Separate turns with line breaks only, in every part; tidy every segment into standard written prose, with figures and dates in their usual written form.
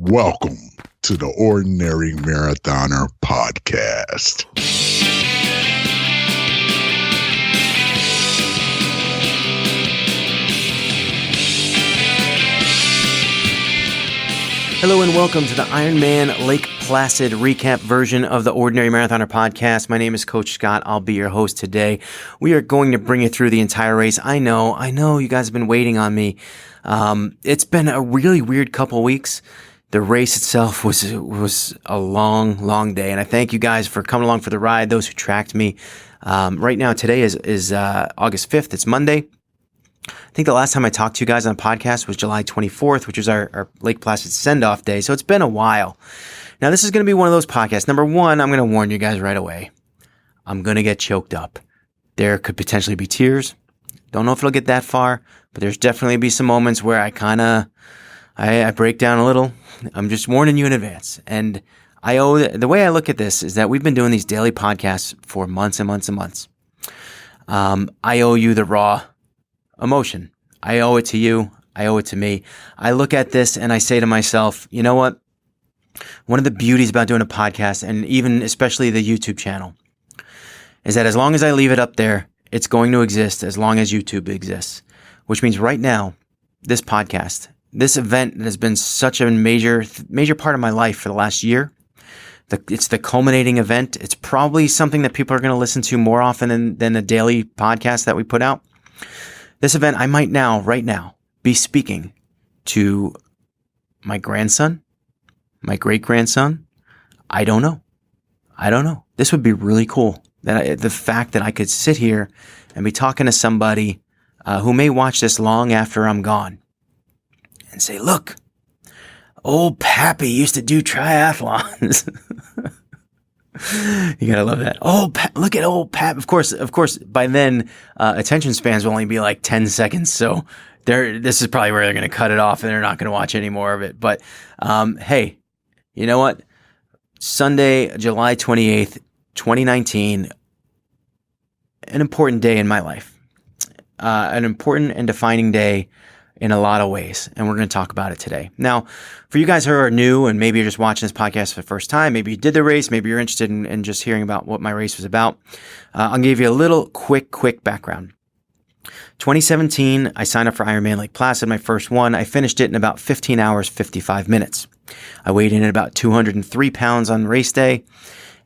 Welcome to the Ordinary Marathoner Podcast.
Hello and welcome to the Ironman Lake Placid recap version of the Ordinary Marathoner Podcast. My name is Coach Scott. I'll be your host today. We are going to bring you through the entire race. I know you guys have been waiting on me. It's been a really weird couple weeks. The race itself was a long day, and I thank you guys for coming along for the ride, those who tracked me. Right now, today is August 5th. It's Monday. I think the last time I talked to you guys on a podcast was July 24th, which was our Lake Placid send-off day, so it's been a while. Now, this is going to be one of those podcasts. Number one, I'm going to warn you guys right away. I'm going to get choked up. There could potentially be tears. Don't know if it'll get that far, but there's definitely be some moments where I break down a little. I'm just warning you in advance. And the way I look at this is that we've been doing these daily podcasts for months and months and months. I owe you the raw emotion. I owe it to you. I owe it to me. I look at this and I say to myself, you know what? One of the beauties about doing a podcast, and even especially the YouTube channel, is that as long as I leave it up there, it's going to exist as long as YouTube exists. Which means right now, this podcast, this event that has been such a major part of my life for the last year. It's the culminating event. It's probably something that people are going to listen to more often than the daily podcast that we put out. This event, I might right now, be speaking to my grandson, my great-grandson. I don't know. This would be really cool. The fact that I could sit here and be talking to somebody who may watch this long after I'm gone and say, look, old Pappy used to do triathlons. You gotta love that. Look at old Pap. Of course, by then, attention spans will only be like 10 seconds. So this is probably where they're going to cut it off and they're not going to watch any more of it. But, hey, you know what? Sunday, July 28th, 2019, an important day in my life. An important and defining day in a lot of ways, and we're going to talk about it today. Now, for you guys who are new and maybe you're just watching this podcast for the first time, maybe you did the race, maybe you're interested in just hearing about what my race was about, I'll give you a little quick background. 2017, I signed up for Ironman Lake Placid, my first one. I finished it in about 15 hours, 55 minutes. I weighed in at about 203 pounds on race day,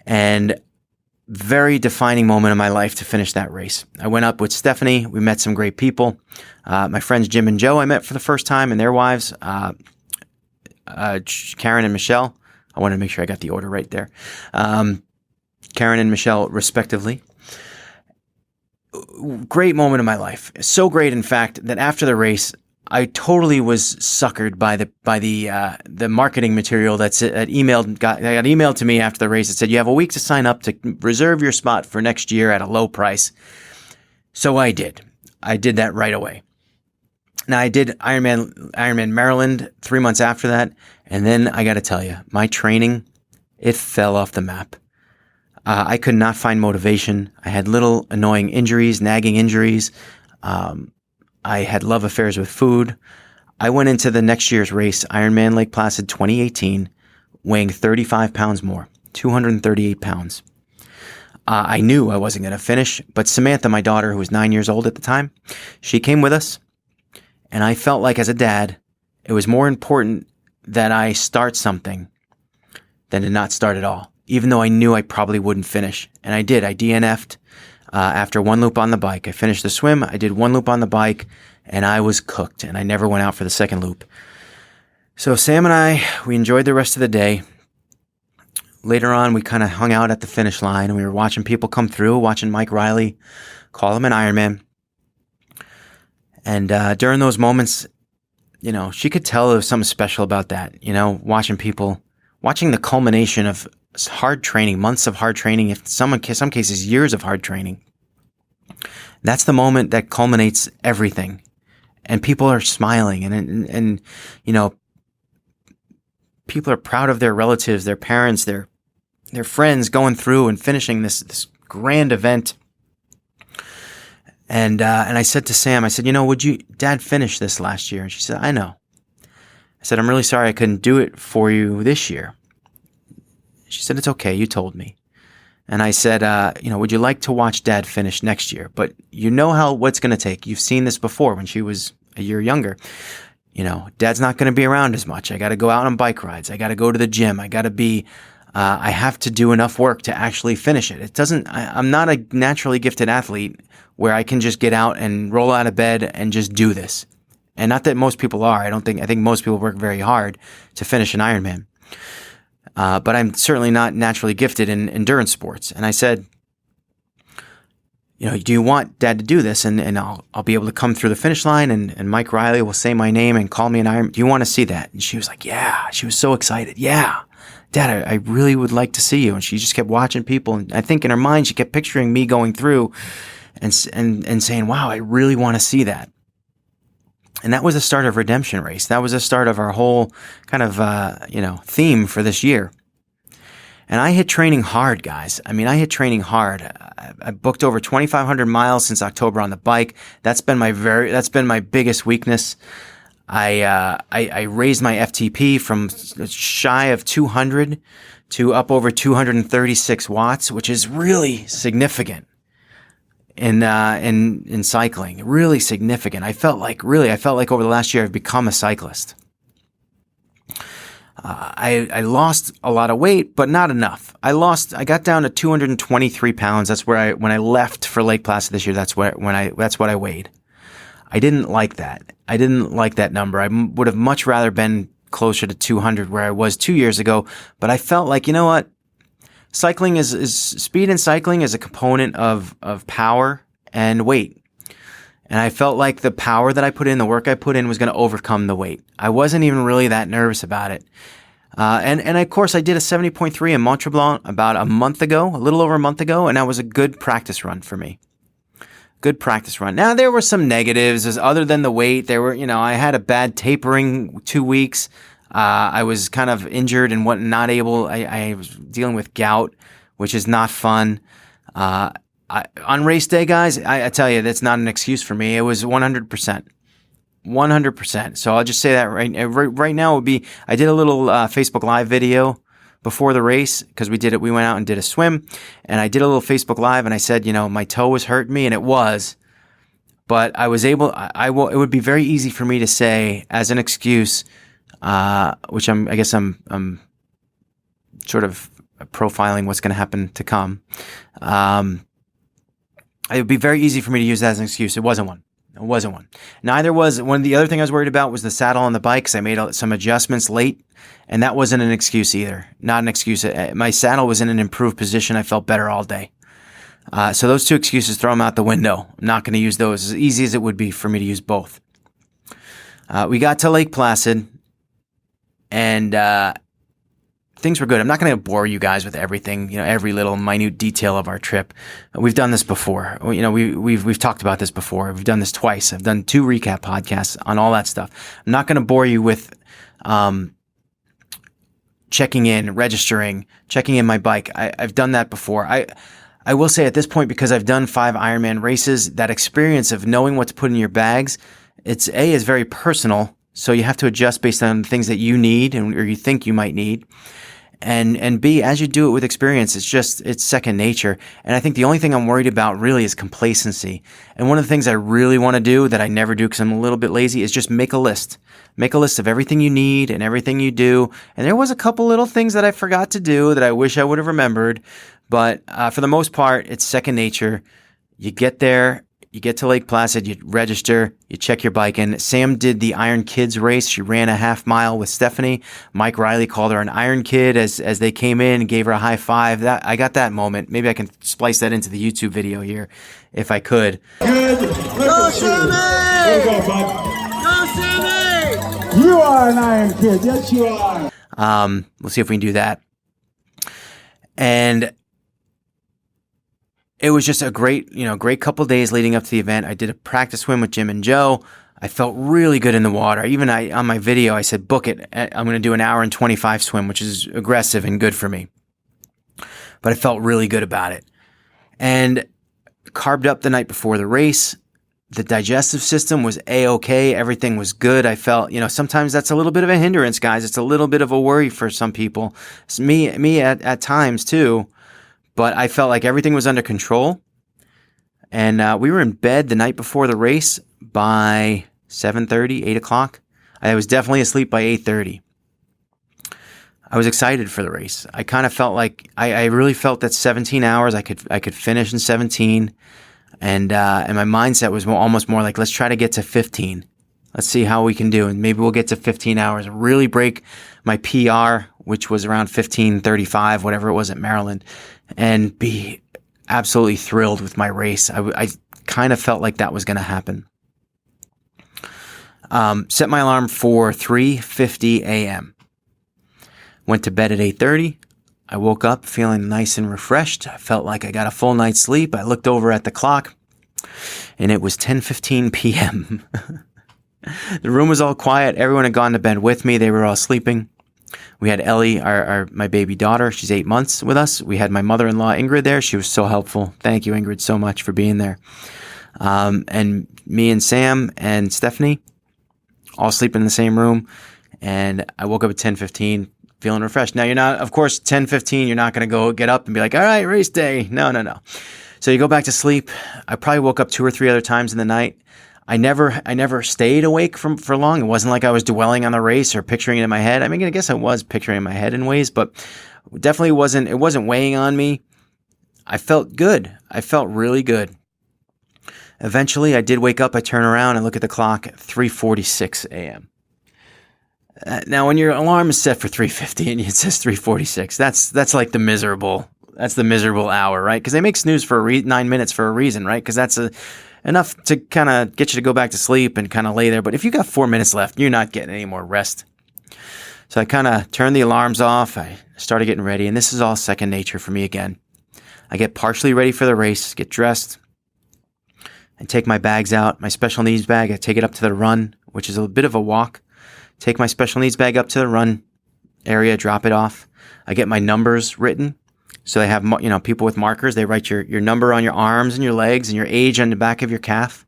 and very defining moment in my life to finish that race. I went up with Stephanie. We met some great people. My friends Jim and Joe I met for the first time, and their wives, Karen and Michelle. I wanted to make sure I got the order right there. Karen and Michelle, respectively. Great moment in my life. So great, in fact, that after the race, I totally was suckered by the marketing material that got emailed to me after the race. It said, you have a week to sign up to reserve your spot for next year at a low price. So I did. I did that right away. Now, I did Ironman Maryland 3 months after that. And then I got to tell you, my training, it fell off the map. I could not find motivation. I had little annoying injuries, nagging injuries. I had love affairs with food. I went into the next year's race, Ironman Lake Placid 2018, weighing 35 pounds more, 238 pounds. I knew I wasn't going to finish, but Samantha, my daughter, who was 9 years old at the time, she came with us. And I felt like as a dad, it was more important that I start something than to not start at all, even though I knew I probably wouldn't finish. And I did. I DNF'd. After one loop on the bike. I finished the swim, I did one loop on the bike, and I was cooked, and I never went out for the second loop. So Sam and we enjoyed the rest of the day. Later on, we kind of hung out at the finish line, and we were watching people come through, watching Mike Riley call him an Ironman. And during those moments, she could tell there was something special about that, watching the culmination of hard training, months of hard training, some cases years of hard training. That's the moment that culminates everything. And people are smiling and people are proud of their relatives, their parents, their friends going through and finishing this grand event. And I said to Sam, would you, Dad, finish this last year? And she said, I know. I said, I'm really sorry I couldn't do it for you this year. She said, it's okay. You told me. And I said, would you like to watch Dad finish next year? But you know what's going to take. You've seen this before when she was a year younger. Dad's not going to be around as much. I got to go out on bike rides. I got to go to the gym. I have to do enough work to actually finish it. I'm not a naturally gifted athlete where I can just get out and roll out of bed and just do this. And not that most people are. I think most people work very hard to finish an Ironman. But I'm certainly not naturally gifted in endurance sports. And I said, do you want Dad to do this? And I'll be able to come through the finish line and Mike Riley will say my name and call me an Ironman. Do you want to see that? And she was like, yeah. She was so excited. Yeah. Dad, I really would like to see you. And she just kept watching people. And I think in her mind, she kept picturing me going through and saying, wow, I really want to see that. And that was the start of Redemption Race. That was the start of our whole kind of, theme for this year. And I hit training hard, guys. I mean, I hit training hard. I booked over 2,500 miles since October on the bike. That's been my biggest weakness. I raised my FTP from shy of 200 to up over 236 watts, which is really significant in cycling. Really significant. I felt like over the last year I've become a cyclist. I lost a lot of weight, but not enough. I got down to 223 pounds. That's where when I left for Lake Placid this year, that's what I weighed. I didn't like that. I didn't like that number. I would have much rather been closer to 200 where I was 2 years ago, but I felt like, you know what? Cycling is speed in cycling is a component of power and weight. And I felt like the power that I put in, the work I put in was going to overcome the weight. I wasn't even really that nervous about it. And of course I did a 70.3 in Mont Tremblant about a little over a month ago, and that was a good practice run for me. Good practice run. Now there were some negatives other than the weight. I had a bad tapering 2 weeks. I was kind of injured and not able. I was dealing with gout, which is not fun. On race day, guys, I tell you, that's not an excuse for me. It was 100%. 100%. So I'll just say that right now would be, I did a little Facebook Live video before the race because we went out and did a swim, and I did a little Facebook Live and I said, my toe was hurting me, and it was, but I was able, it would be very easy for me to say as an excuse, which I guess I'm sort of profiling what's going to happen to come. It would be very easy for me to use that as an excuse. It wasn't one. Neither was one. The other thing I was worried about was the saddle on the bike, because I made some adjustments late, and that wasn't an excuse either. Not an excuse. My saddle was in an improved position. I felt better all day. So those two excuses, throw them out the window. I'm not going to use those, as easy as it would be for me to use both. We got to Lake Placid, and things were good. I'm not going to bore you guys with everything, every little minute detail of our trip. We've done this before. We've talked about this before. We've done this twice. I've done 2 recap podcasts on all that stuff. I'm not going to bore you with checking in, registering, checking in my bike. I've done that before. I will say at this point, because I've done 5 Ironman races, that experience of knowing what to put in your bags, is very personal. So you have to adjust based on things that you need or you think you might need. And B, as you do it with experience, it's second nature. And I think the only thing I'm worried about really is complacency. And one of the things I really want to do that I never do because I'm a little bit lazy is just make a list. Make a list of everything you need and everything you do. And there was a couple little things that I forgot to do that I wish I would have remembered. But for the most part, it's second nature. You get there. You get to Lake Placid, you register, you check your bike in. Sam did the Iron Kids race. She ran a half mile with Stephanie. Mike Riley called her an Iron Kid as they came in and gave her a high five. I got that moment. Maybe I can splice that into the YouTube video here if I could.
Good. Go Sammy! Go, Sammy! You are an Iron Kid. Yes, you are.
We'll see if we can do that. And it was just a great couple days leading up to the event. I did a practice swim with Jim and Joe. I felt really good in the water. Even on my video, I said, book it. I'm going to do an hour and 25 swim, which is aggressive and good for me. But I felt really good about it. And carved up the night before the race. The digestive system was A-okay. Everything was good. I felt, sometimes that's a little bit of a hindrance, guys. It's a little bit of a worry for some people. It's me at times too. But I felt like everything was under control. And we were in bed the night before the race by 7:30, 8 o'clock. I was definitely asleep by 8:30. I was excited for the race. I kind of felt like I really felt that 17 hours I could finish in 17. And my mindset was almost more like, let's try to get to 15. Let's see how we can do. And maybe we'll get to 15 hours, really break my PR, which was around 15:35, whatever it was at Maryland, and be absolutely thrilled with my race. I kind of felt like that was going to happen. Set my alarm for 3:50 a.m. Went to bed at 8:30. I woke up feeling nice and refreshed. I felt like I got a full night's sleep. I looked over at the clock, and it was 10:15 p.m. The room was all quiet. Everyone had gone to bed with me. They were all sleeping. We had Ellie, my baby daughter. She's 8 months with us. We had my mother-in-law, Ingrid, there. She was so helpful. Thank you, Ingrid, so much for being there. And me and Sam and Stephanie all sleeping in the same room. And I woke up at 10:15 feeling refreshed. Now, you're not, of course, 10:15, you're not going to go get up and be like, all right, race day. No. So you go back to sleep. I probably woke up 2 or 3 other times in the night. I never stayed awake for long. It wasn't like I was dwelling on the race or picturing it in my head. I mean, I guess I was picturing it in my head in ways, but definitely it wasn't weighing on me. I felt good. I felt really good. Eventually, I did wake up. I turn around and look at the clock at 3:46 a.m. Now, when your alarm is set for 3:50 and it says 3:46, that's like the miserable hour, right? Because they make snooze for 9 minutes for a reason, right? Because that's enough to kind of get you to go back to sleep and kind of lay there. But if you got 4 minutes left, you're not getting any more rest. So I kind of turned the alarms off. I started getting ready, and this is all second nature for me again. I get partially ready for the race, get dressed, and take my bags out. My special needs bag, I take it up to the run, which is a bit of a walk. Take my special needs bag up to the run area, drop it off. I get my numbers written. So they have, people with markers. They write your number on your arms and your legs and your age on the back of your calf.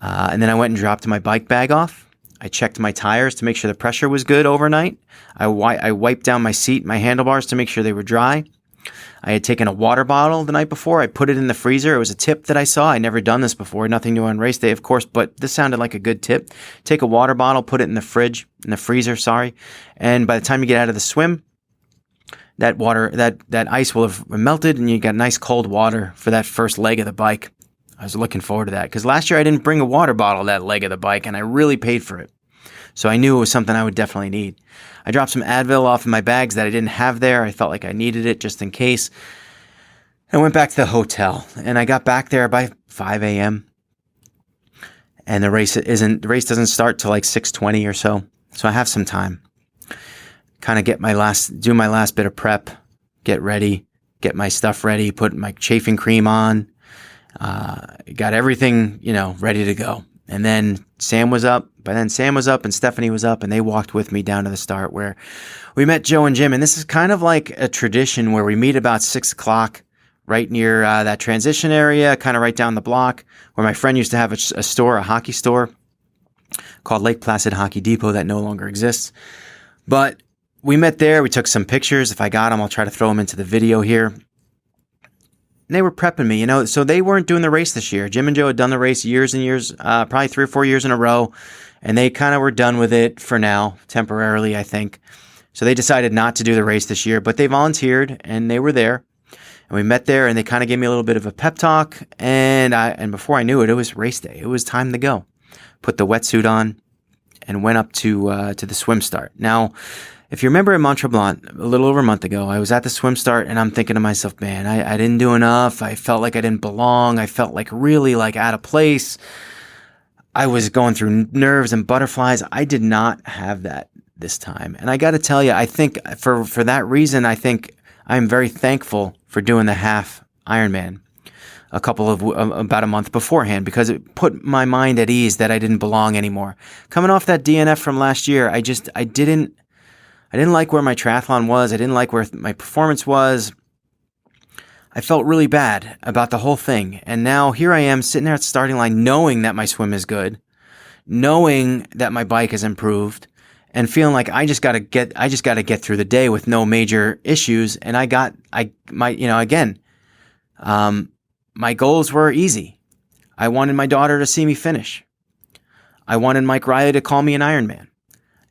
And then I went and dropped my bike bag off. I checked my tires to make sure the pressure was good overnight. I wiped down my seat, my handlebars to make sure they were dry. I had taken a water bottle the night before. I put it in the freezer. It was a tip that I saw. I'd never done this before. Nothing new on race day, of course, but this sounded like a good tip. Take a water bottle, put it in the freezer, and by the time you get out of the swim, that water, that ice will have melted, and you got nice cold water for that first leg of the bike. I was looking forward to that because last year I didn't bring a water bottle that leg of the bike, and I really paid for it. So I knew it was something I would definitely need. I dropped some Advil off in my bags that I didn't have there. I felt like I needed it just in case. I went back to the hotel, and I got back there by 5 a.m. And the race doesn't start till like 6:20 or so. So I have some time. Kind of do my last bit of prep, get ready, get my stuff ready, put my chafing cream on, got everything, ready to go. And then Sam was up and Stephanie was up, and they walked with me down to the start where we met Joe and Jim. And this is kind of like a tradition where we meet about 6 o'clock right near that transition area, kind of right down the block where my friend used to have a hockey store called Lake Placid Hockey Depot that no longer exists. But we met there. We took some pictures. If I got them, I'll try to throw them into the video here. And they were prepping me, so they weren't doing the race this year. Jim and Joe had done the race years and years, probably 3 or 4 years in a row, and they kind of were done with it for now, temporarily, I think. So they decided not to do the race this year, but they volunteered, and they were there. And we met there, and they kind of gave me a little bit of a pep talk, and before I knew it, it was race day. It was time to go. Put the wetsuit on and went up to the swim start. Now, if you remember in Mont Tremblant, a little over a month ago, I was at the swim start, and I'm thinking to myself, man, I didn't do enough. I felt like I didn't belong. I felt like really like out of place. I was going through nerves and butterflies. I did not have that this time. And I got to tell you, I think for that reason, I think I'm very thankful for doing the half Ironman about a month beforehand, because it put my mind at ease that I didn't belong anymore. Coming off that DNF from last year, I didn't like where my triathlon was. I didn't like where my performance was. I felt really bad about the whole thing. And now here I am sitting there at the starting line knowing that my swim is good, knowing that my bike has improved, and feeling like I just got to get through the day with no major issues. And my goals were easy. I wanted my daughter to see me finish. I wanted Mike Riley to call me an Ironman.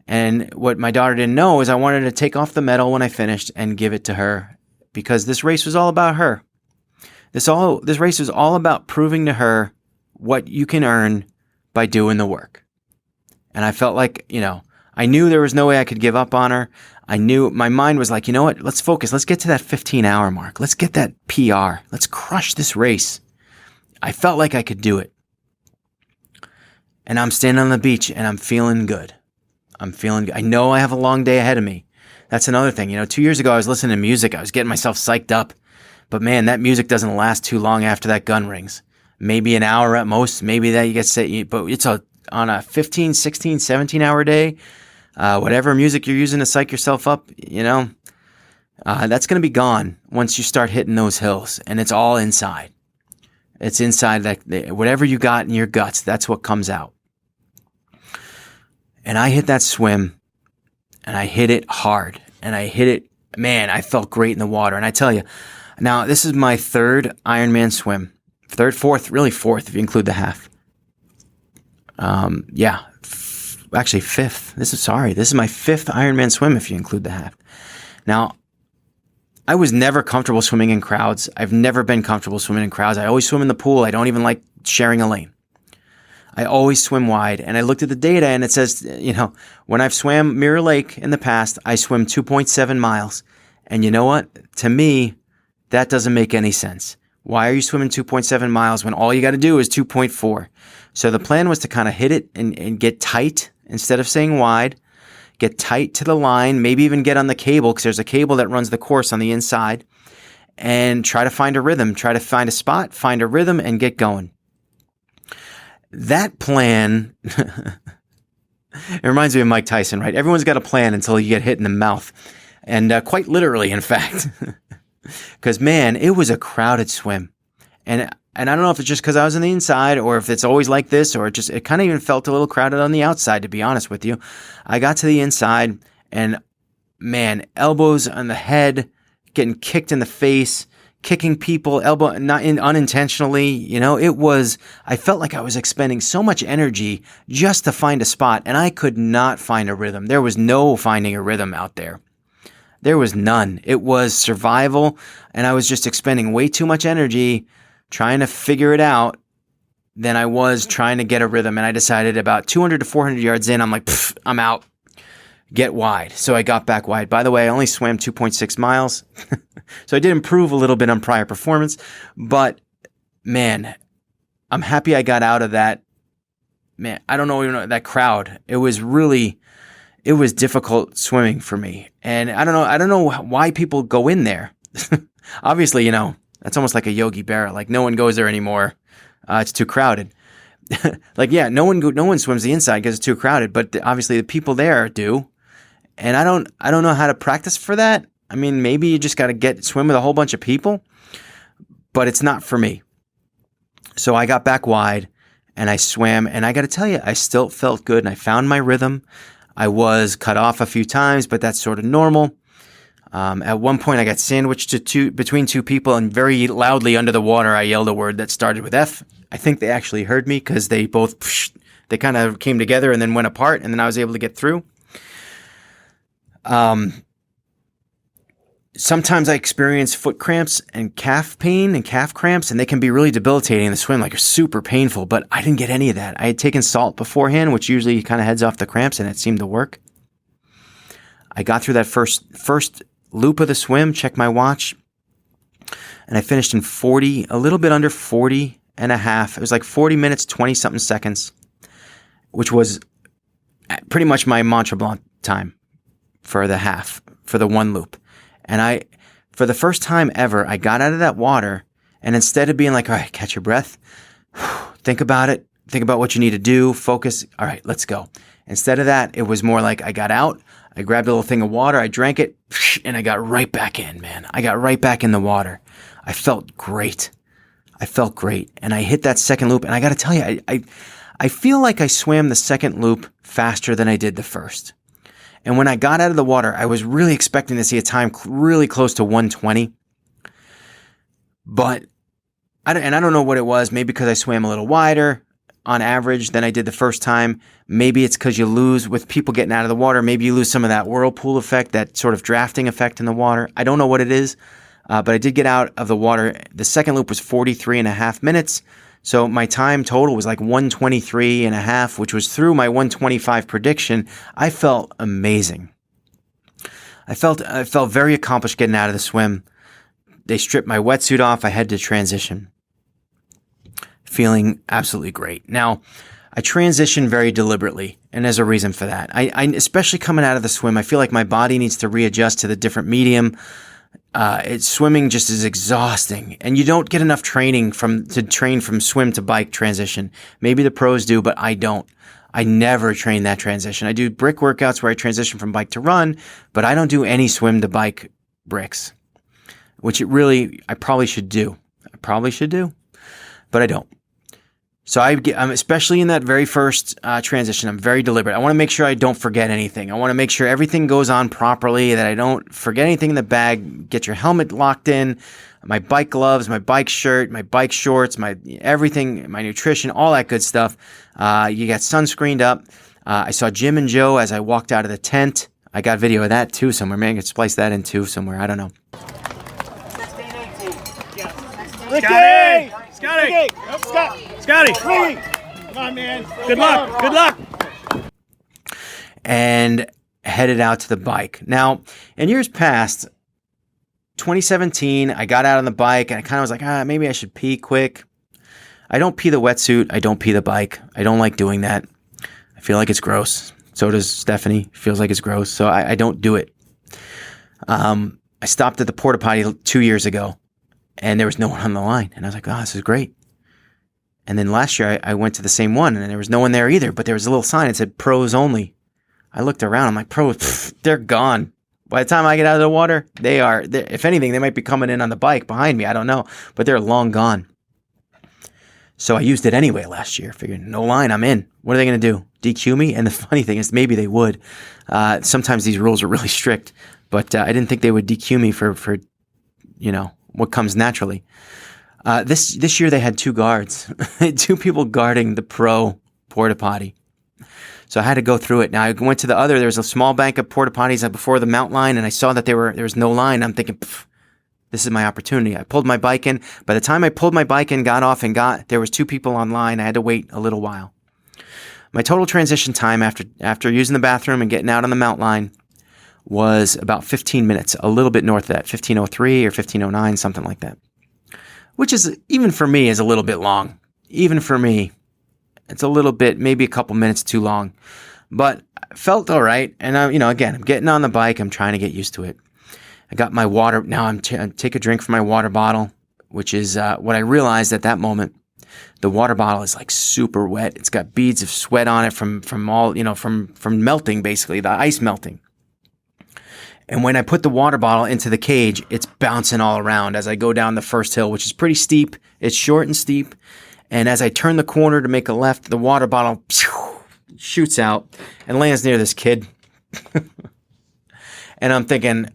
And what my daughter didn't know is I wanted to take off the medal when I finished and give it to her, because this race was all about her. This race was all about proving to her what you can earn by doing the work. And I felt like, I knew there was no way I could give up on her. I knew my mind was like, you know what? Let's focus. Let's get to that 15-hour mark. Let's get that PR. Let's crush this race. I felt like I could do it. And I'm standing on the beach and I'm feeling good. I know I have a long day ahead of me. That's another thing. 2 years ago, I was listening to music. I was getting myself psyched up. But man, that music doesn't last too long after that gun rings. Maybe an hour at most. Maybe that you get set. But it's on a 15, 16, 17-hour day. Whatever music you're using to psych yourself up, that's going to be gone once you start hitting those hills. And it's all inside. It's inside that whatever you got in your guts, that's what comes out. And I hit that swim, and I hit it hard, and I hit it, man, I felt great in the water. And I tell you, now this is my third Ironman swim. Fourth if you include the half. Actually fifth. This is my fifth Ironman swim if you include the half. Now, I was never comfortable swimming in crowds. I've never been comfortable swimming in crowds. I always swim in the pool. I don't even like sharing a lane. I always swim wide. And I looked at the data and it says, when I've swam Mirror Lake in the past, I swim 2.7 miles. And you know what? To me, that doesn't make any sense. Why are you swimming 2.7 miles when all you got to do is 2.4? So the plan was to kind of hit it and get tight instead of staying wide, get tight to the line, maybe even get on the cable, because there's a cable that runs the course on the inside, and try to find a rhythm, try to find a spot, find a rhythm, and get going. That plan, it reminds me of Mike Tyson, right? Everyone's got a plan until you get hit in the mouth. And quite literally, in fact. Because, man, it was a crowded swim. And I don't know if it's just because I was on the inside or if it's always like this, or it kind of even felt a little crowded on the outside, to be honest with you. I got to the inside and, man, elbows on the head, getting kicked in the face, kicking people, unintentionally. I felt like I was expending so much energy just to find a spot, and I could not find a rhythm. There was no finding a rhythm out there. There was none. It was survival, and I was just expending way too much energy trying to figure it out than I was trying to get a rhythm. And I decided about 200 to 400 yards in, I'm like, I'm out. Get wide. So I got back wide. By the way, I only swam 2.6 miles. So I did improve a little bit on prior performance. But, man, I'm happy I got out of that. Man, I don't know, that crowd. It was difficult swimming for me. And I don't know why people go in there. Obviously, that's almost like a Yogi Berra. Like, no one goes there anymore. It's too crowded. No one swims the inside because it's too crowded. But obviously, the people there do. And I don't know how to practice for that. I mean, maybe you just got to swim with a whole bunch of people. But it's not for me. So I got back wide and I swam. And I got to tell you, I still felt good. And I found my rhythm. I was cut off a few times, but that's sort of normal. At one point, I got sandwiched between two people, and very loudly under the water, I yelled a word that started with F. I think they actually heard me because they kind of came together and then went apart, and then I was able to get through. Sometimes I experience foot cramps and calf pain and calf cramps, and they can be really debilitating in the swim, like super painful, but I didn't get any of that. I had taken salt beforehand, which usually kind of heads off the cramps, and it seemed to work. I got through that first loop of the swim, checked my watch, and I finished in a little bit under 40 and a half. It was like 40 minutes, 20-something seconds, which was pretty much my Mont Blanc time for the one loop. And for the first time ever, I got out of that water, and instead of being like, all right, catch your breath, think about it, think about what you need to do, focus, all right, let's go. Instead of that, it was more like I got out, I grabbed a little thing of water, I drank it, and I got right back in, man. I got right back in the water. I felt great. And I hit that second loop. And I got to tell you, I feel like I swam the second loop faster than I did the first. And when I got out of the water, I was really expecting to see a time really close to 1:20. But I don't know what it was. Maybe because I swam a little wider on average than I did the first time. Maybe it's because you lose with people getting out of the water. Maybe you lose some of that whirlpool effect, that sort of drafting effect in the water. I don't know what it is, but I did get out of the water. The second loop was 43 and a half minutes. So my time total was like 123 and a half, which was through my 125 prediction. I felt amazing. I felt very accomplished getting out of the swim. They stripped my wetsuit off. I had to transition. Feeling absolutely great. Now, I transitioned very deliberately, and there's a reason for that. I especially coming out of the swim, I feel like my body needs to readjust to the different medium. Swimming just is exhausting, and you don't get enough training to train from swim to bike transition. Maybe the pros do, but I don't. I never train that transition. I do brick workouts where I transition from bike to run, but I don't do any swim to bike bricks, which I probably should do. But I don't. So I'm especially in that very first transition, I'm very deliberate. I want to make sure I don't forget anything. I want to make sure everything goes on properly, that I don't forget anything in the bag. Get your helmet locked in, my bike gloves, my bike shirt, my bike shorts, my everything, my nutrition, all that good stuff. You got sunscreened up. I saw Jim and Joe as I walked out of the tent. I got video of that too somewhere. Maybe I could splice that in too somewhere. I don't know.
16, 18.
Scotty! Scotty! Come on, man. Good luck.
And headed out to the bike. Now, in years past, 2017, I got out on the bike and I kind of was like, maybe I should pee quick. I don't pee the wetsuit. I don't pee the bike. I don't like doing that. I feel like it's gross. So does Stephanie. Feels like it's gross. So I don't do it. I stopped at the porta potty 2 years ago and there was no one on the line. And I was like, this is great. And then last year I went to the same one and there was no one there either, but there was a little sign that said pros only. I looked around. I'm like, pros, they're gone. By the time I get out of the water, if anything, they might be coming in on the bike behind me. I don't know, but they're long gone. So I used it anyway last year. Figured, no line, I'm in. What are they going to do? DQ me? And the funny thing is, maybe they would. Sometimes these rules are really strict, but I didn't think they would DQ me for what comes naturally. This year they had 2 guards, 2 people guarding the pro porta potty. So I had to go through it. Now I went to there was a small bank of porta potties before the mount line, and I saw that there was no line. I'm thinking, this is my opportunity. I pulled my bike in. By the time I pulled my bike in, got off, and there was 2 people on line. I had to wait a little while. My total transition time after using the bathroom and getting out on the mount line was about 15 minutes, a little bit north of that, 15:03 or 15:09, something like that. Which is, even for me, is a little bit long. Even for me, it's a little bit, maybe a couple minutes too long. But I felt all right. And, again, I'm getting on the bike. I'm trying to get used to it. I got my water. Now I take a drink from my water bottle, which is what I realized at that moment. The water bottle is like super wet. It's got beads of sweat on it from melting, basically, the ice melting. And when I put the water bottle into the cage, it's bouncing all around as I go down the first hill, which is pretty steep. It's short and steep. And as I turn the corner to make a left, the water bottle shoots out and lands near this kid. And I'm thinking,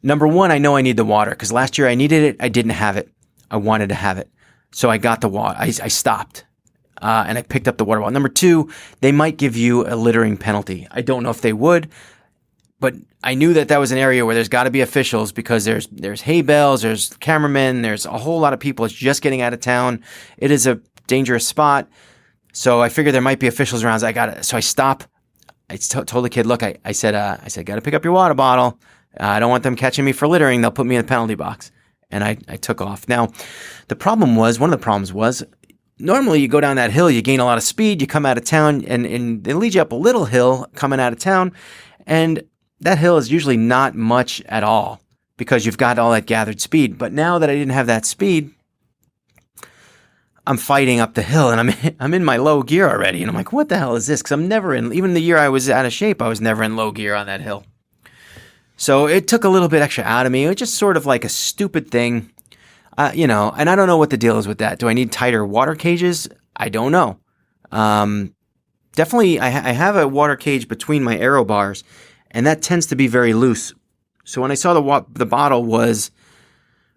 number one, I know I need the water because last year I needed it. I didn't have it. I wanted to have it. So I got the water. I stopped and I picked up the water bottle. Number two, they might give you a littering penalty. I don't know if they would. But I knew that was an area where there's got to be officials because there's hay bales, there's cameramen, there's a whole lot of people. It's just getting out of town. It is a dangerous spot. So I figured there might be officials around. So I stop. I told the kid, look, I said, got to pick up your water bottle. I don't want them catching me for littering. They'll put me in the penalty box. And I took off. Now, one of the problems was, normally you go down that hill, you gain a lot of speed, you come out of town, and they lead you up a little hill coming out of town. And that hill is usually not much at all because you've got all that gathered speed. But now that I didn't have that speed, I'm fighting up the hill and I'm in my low gear already. And I'm like, what the hell is this? Because I'm never even the year I was out of shape, I was never in low gear on that hill. So it took a little bit extra out of me. It was just sort of like a stupid thing. and I don't know what the deal is with that. Do I need tighter water cages? I don't know. Definitely, I have a water cage between my aero bars, and that tends to be very loose. So when I saw the bottle was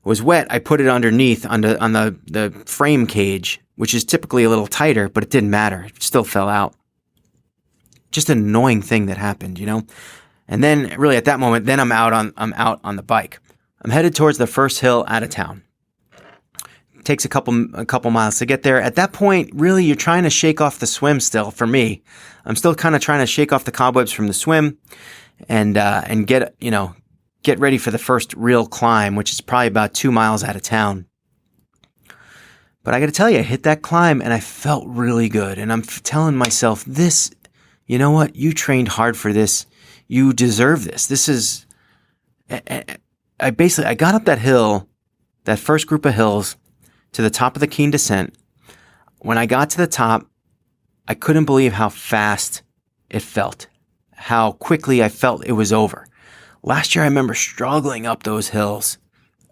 wet, I put it underneath on the frame cage, which is typically a little tighter, but it didn't matter. It still fell out. Just an annoying thing that happened, And then really at that moment, then I'm out on the bike. I'm headed towards the first hill out of town. It takes a couple miles to get there. At that point, really, you're trying to shake off the swim still. For me, I'm still kind of trying to shake off the cobwebs from the swim, and get ready for the first real climb, which is probably about 2 miles out of town. But I got to tell you, I hit that climb and I felt really good. And I'm telling myself, this, you know what? You trained hard for this. You deserve this. This is. I got up that hill, that first group of hills, to the top of the Keene descent. When I got to the top, I couldn't believe how fast it felt, how quickly I felt it was over. Last year, I remember struggling up those hills,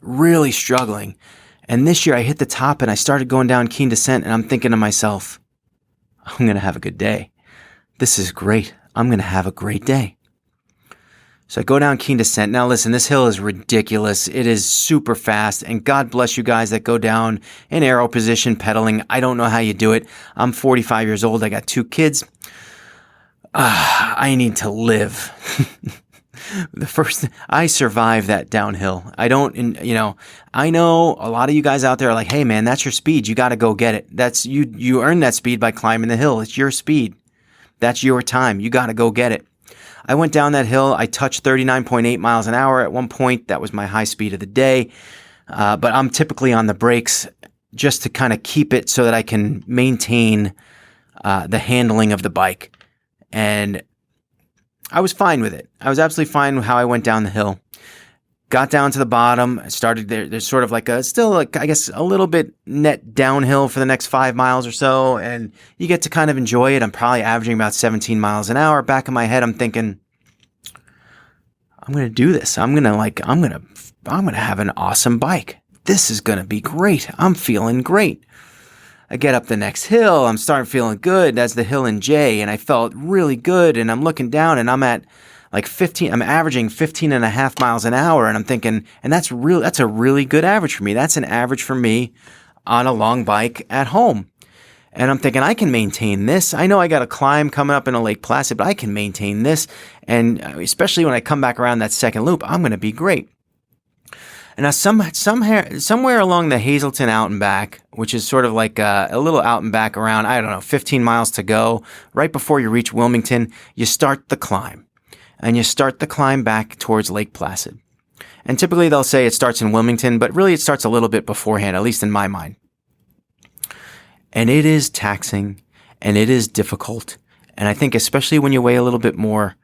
really struggling. And this year, I hit the top and I started going down Keene descent, and I'm thinking to myself, I'm going to have a good day. This is great. I'm going to have a great day. So I go down Keene descent. Now listen, this hill is ridiculous. It is super fast, and God bless you guys that go down in aero position pedaling. I don't know how you do it. I'm 45 years old. I got 2 kids. I need to live. I survived that downhill. I know a lot of you guys out there are like, hey man, that's your speed. You got to go get it. That's you earn that speed by climbing the hill. It's your speed. That's your time. You got to go get it. I went down that hill. I touched 39.8 miles an hour at one point. That was my high speed of the day. But I'm typically on the brakes just to kind of keep it so that I can maintain the handling of the bike. And I was fine with it. I was absolutely fine with how I went down the hill. Got down to the bottom. Started there. There's sort of like I guess a little bit net downhill for the next 5 miles or so. And you get to kind of enjoy it. I'm probably averaging about 17 miles an hour. Back in my head, I'm thinking, I'm going to do this. I'm going to have an awesome bike. This is going to be great. I'm feeling great. I get up the next hill. I'm starting feeling good. That's the hill in J. And I felt really good. And I'm looking down and I'm at like 15, I'm averaging 15 and a half miles an hour. And I'm thinking, and that's a really good average for me. That's an average for me on a long bike at home. And I'm thinking, I can maintain this. I know I got a climb coming up in a Lake Placid, but I can maintain this. And especially when I come back around that second loop, I'm going to be great. And now somewhere along the Hazleton out and back, which is sort of like a little out and back around, 15 miles to go, right before you reach Wilmington, you start the climb. And you start the climb back towards Lake Placid. And typically they'll say it starts in Wilmington, but really it starts a little bit beforehand, at least in my mind. And it is taxing, and it is difficult. And I think especially when you weigh a little bit more,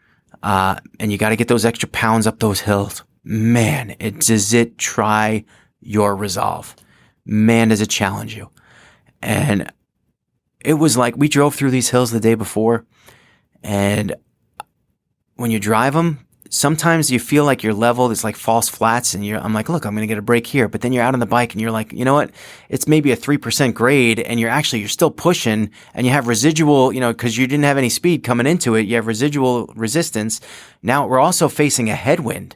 and you got to get those extra pounds up those hills, man, does it try your resolve. Man, does it challenge you. And it was like we drove through these hills the day before, and when you drive them, sometimes you feel like you're leveled. It's like false flats, and I'm like, look, I'm going to get a break here. But then you're out on the bike, and you're like, you know what? It's maybe a 3% grade, and you're still pushing, and you have residual, because you didn't have any speed coming into it. You have residual resistance. Now we're also facing a headwind,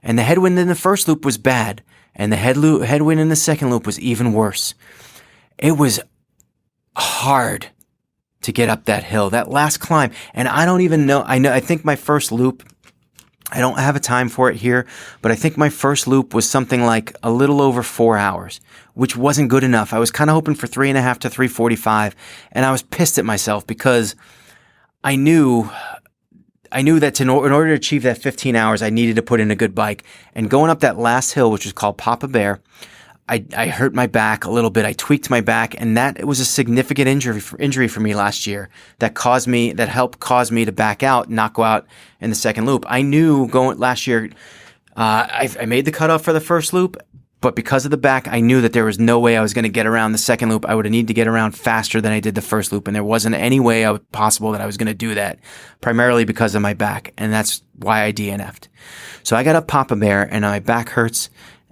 and the headwind in the first loop was bad, and the headwind in the second loop was even worse. It was hard to get up that hill, that last climb. And I don't even know. I think my first loop, I don't have a time for it here, but I think my first loop was something like a little over 4 hours, which wasn't good enough. I was kind of hoping for 3.5 to 3:45. And I was pissed at myself because I knew that in order to achieve that 15 hours, I needed to put in a good bike. And going up that last hill, which was called Papa Bear, I hurt my back a little bit. I tweaked my back, and that was a significant injury for me last year that helped cause me to back out and not go out in the second loop. I knew going last year, I made the cutoff for the first loop, but because of the back, I knew that there was no way I was going to get around the second loop. I would have needed to get around faster than I did the first loop, and there wasn't any way possible that I was going to do that, primarily because of my back, and that's why I DNF'd. So I got up Papa Bear, and my back hurts,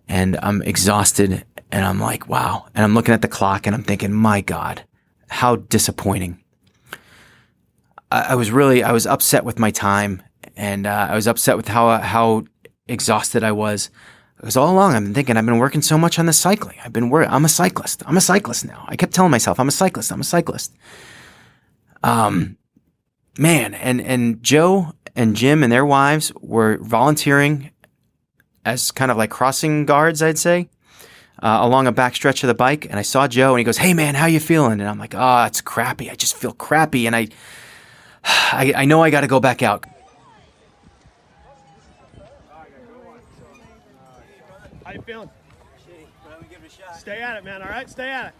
and I'm exhausted, And I'm like, wow. And I'm looking at the clock and I'm thinking, my God, how disappointing. I was upset with my time, and I was upset with how exhausted I was. Because all along I've been thinking, I've been working so much on the cycling. I'm a cyclist. I'm a cyclist now. I kept telling myself, I'm a cyclist. I'm a cyclist. Man, and Joe and Jim and their wives were volunteering as kind of like crossing guards, I'd say, along a back stretch of the bike. And I saw Joe and he goes, "Hey man, how you feeling?" And I'm like, "Oh, it's crappy. I just feel crappy." And I know I got to go back out.
How you feeling? Stay at it, man. All right, stay at it.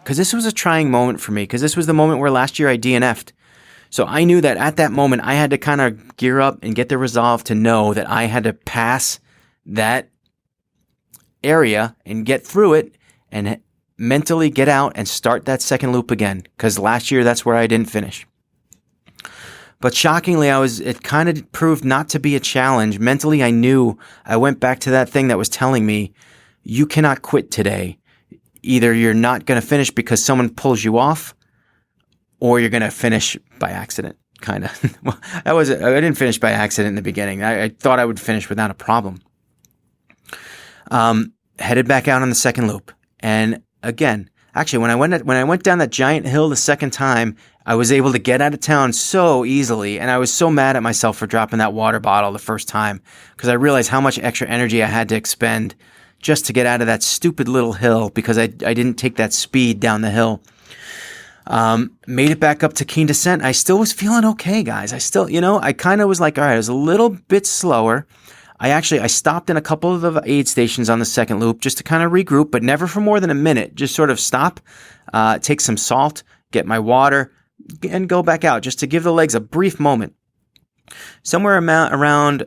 Because this was a trying moment for me, because this was the moment where last year I DNF'd. So I knew that at that moment I had to kind of gear up and get the resolve to know that I had to pass that area and get through it and mentally get out and start that second loop again. Because last year that's where I didn't finish. But shockingly, it kind of proved not to be a challenge. Mentally, I knew. I went back to that thing that was telling me, you cannot quit today. Either you're not going to finish because someone pulls you off, or you're going to finish by accident, kind of. Well, I didn't finish by accident in the beginning. I thought I would finish without a problem. Headed back out on the second loop. And again, actually, when I went down that giant hill the second time, I was able to get out of town so easily, and I was so mad at myself for dropping that water bottle the first time, because I realized how much extra energy I had to expend just to get out of that stupid little hill, because I didn't take that speed down the hill. Made it back up to Keen Descent. I still was feeling okay, guys. I kind of was like, all right, I was a little bit slower. I stopped in a couple of the aid stations on the second loop just to kind of regroup, but never for more than a minute. Just sort of stop, take some salt, get my water, and go back out just to give the legs a brief moment. Somewhere around,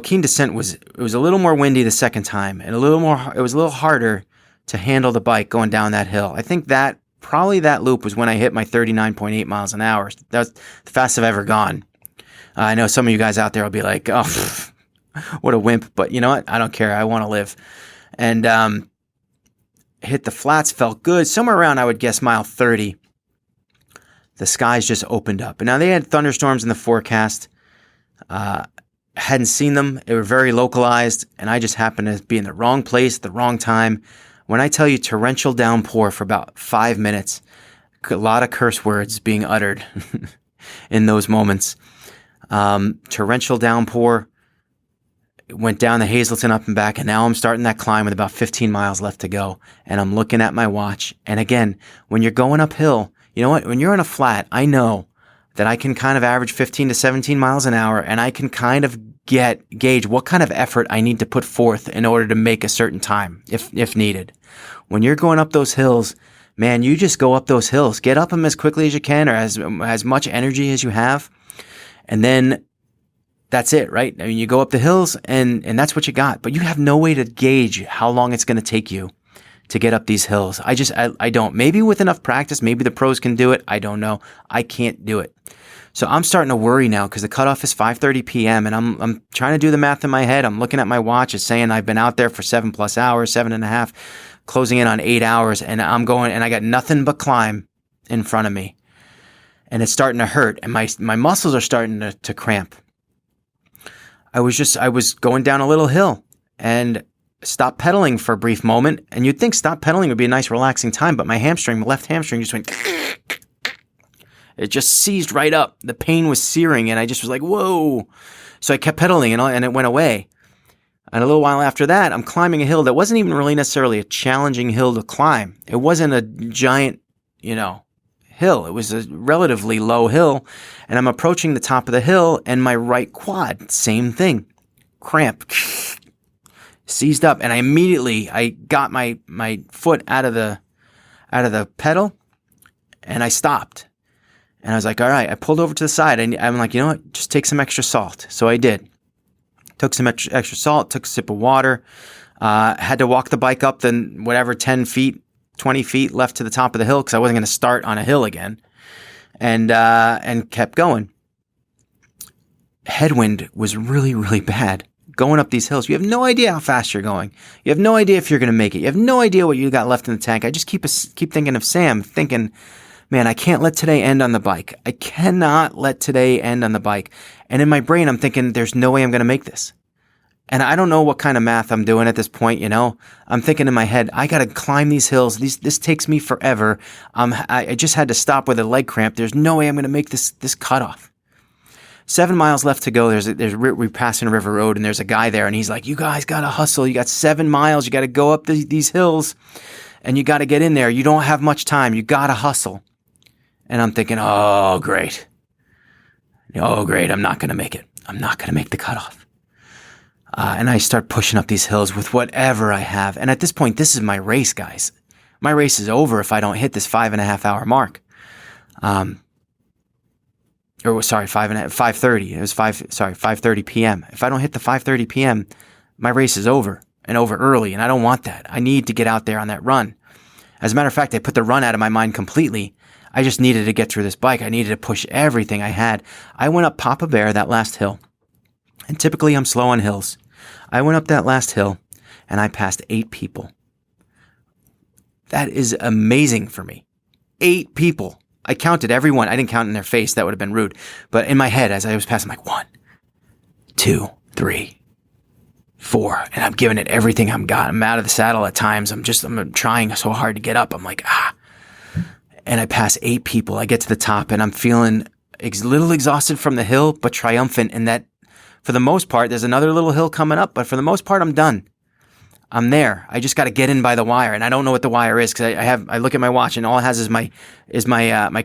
Keen Descent it was a little more windy the second time, and it was a little harder to handle the bike going down that hill. I think probably that loop was when I hit my 39.8 miles an hour. That's the fastest I've ever gone. I know some of you guys out there will be like, oh, what a wimp, but you know what? I don't care. I want to live. And hit the flats, felt good. Somewhere around, I would guess, mile 30. The skies just opened up. And now they had thunderstorms in the forecast. Hadn't seen them. They were very localized, and I just happened to be in the wrong place at the wrong time. When I tell you torrential downpour for about 5 minutes, a lot of curse words being uttered in those moments. Torrential downpour, went down the Hazleton up and back, and now I'm starting that climb with about 15 miles left to go. And I'm looking at my watch. And again, when you're going uphill, you know what? When you're on a flat, I know that I can kind of average 15 to 17 miles an hour, and I can kind of gauge what kind of effort I need to put forth in order to make a certain time, if needed. When you're going up those hills, man, you just go up those hills. Get up them as quickly as you can, or as much energy as you have, and then that's it, right? I mean, you go up the hills, and that's what you got. But you have no way to gauge how long it's going to take you to get up these hills. I don't. Maybe with enough practice, maybe the pros can do it. I don't know. I can't do it. So I'm starting to worry now because the cutoff is 5:30 p.m. and I'm trying to do the math in my head. I'm looking at my watch. It's saying I've been out there for 7+ hours, 7.5, closing in on 8 hours, and I'm going, and I got nothing but climb in front of me, and it's starting to hurt, and my muscles are starting to cramp. I was going down a little hill and stopped pedaling for a brief moment, and you'd think stop pedaling would be a nice relaxing time, but my left hamstring just went, it just seized right up. The pain was searing, and I just was like, whoa. So I kept pedaling, and it went away. And a little while after that, I'm climbing a hill that wasn't even really necessarily a challenging hill to climb. It wasn't a giant, hill. It was a relatively low hill, and I'm approaching the top of the hill, and my right quad, same thing, cramp, seized up, and I got my foot out of the pedal, and I stopped. And I was like, all right, I pulled over to the side, and I'm like, you know what, just take some extra salt. So I did. Took some extra salt, took a sip of water, had to walk the bike up then whatever 10 feet, 20 feet left to the top of the hill because I wasn't going to start on a hill again, and kept going. Headwind was really, really bad going up these hills. You have no idea how fast you're going. You have no idea if you're going to make it. You have no idea what you got left in the tank. I just keep thinking of Sam, thinking, man, I can't let today end on the bike. I cannot let today end on the bike. And in my brain, I'm thinking, there's no way I'm going to make this. And I don't know what kind of math I'm doing at this point, you know. I'm thinking in my head, I got to climb these hills. This takes me forever. I just had to stop with a leg cramp. There's no way I'm going to make this cutoff. 7 miles left to go. We're passing River Road, and there's a guy there, and he's like, you guys got to hustle. You got 7 miles. You got to go up these hills, and you got to get in there. You don't have much time. You got to hustle. And I'm thinking, oh, great. Oh, great. I'm not going to make it. I'm not going to make the cutoff. And I start pushing up these hills with whatever I have. And at this point, this is my race, guys. My race is over if I don't hit this 5.5 hour mark. 5:30. It was 5:30 p.m. If I don't hit the 5:30 p.m., my race is over, and over early, and I don't want that. I need to get out there on that run. As a matter of fact, I put the run out of my mind completely. I just needed to get through this bike. I needed to push everything I had. I went up Papa Bear, that last hill. And typically I'm slow on hills. I went up that last hill, and I passed 8 people. That is amazing for me. 8 people. I counted everyone. I didn't count in their face. That would have been rude. But in my head, as I was passing, I'm like, 1, 2, 3, 4. And I'm giving it everything I've got. I'm out of the saddle at times. I'm trying so hard to get up. I'm like, And I pass 8 people. I get to the top, and I'm feeling a little exhausted from the hill, but triumphant in that, for the most part, there's another little hill coming up, but for the most part, I'm done. I'm there. I just got to get in by the wire, and I don't know what the wire is because I look at my watch, and all it has is my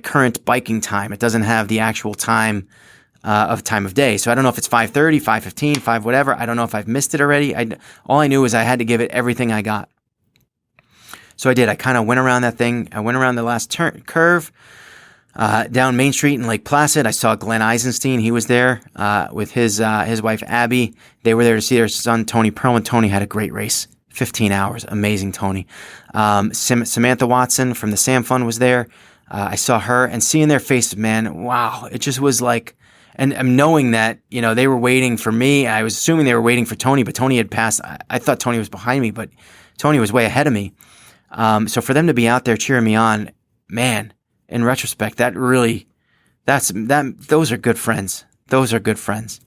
current biking time. It doesn't have the actual time of day. So I don't know if it's 5:30, 5:15, 5 whatever. I don't know if I've missed it already. All I knew is I had to give it everything I got. So I did. I kind of went around that thing. I went around the last curve. Down Main Street in Lake Placid, I saw Glenn Eisenstein. He was there with his wife, Abby. They were there to see their son, Tony Perlman. Tony had a great race, 15 hours. Amazing, Tony. Samantha Watson from the Sam Fund was there. I saw her, and seeing their faces, man, wow. It just was like, and knowing that, you know, they were waiting for me. I was assuming they were waiting for Tony, but Tony had passed. I thought Tony was behind me, but Tony was way ahead of me. So for them to be out there cheering me on, man, in retrospect, those are good friends. Those are good friends.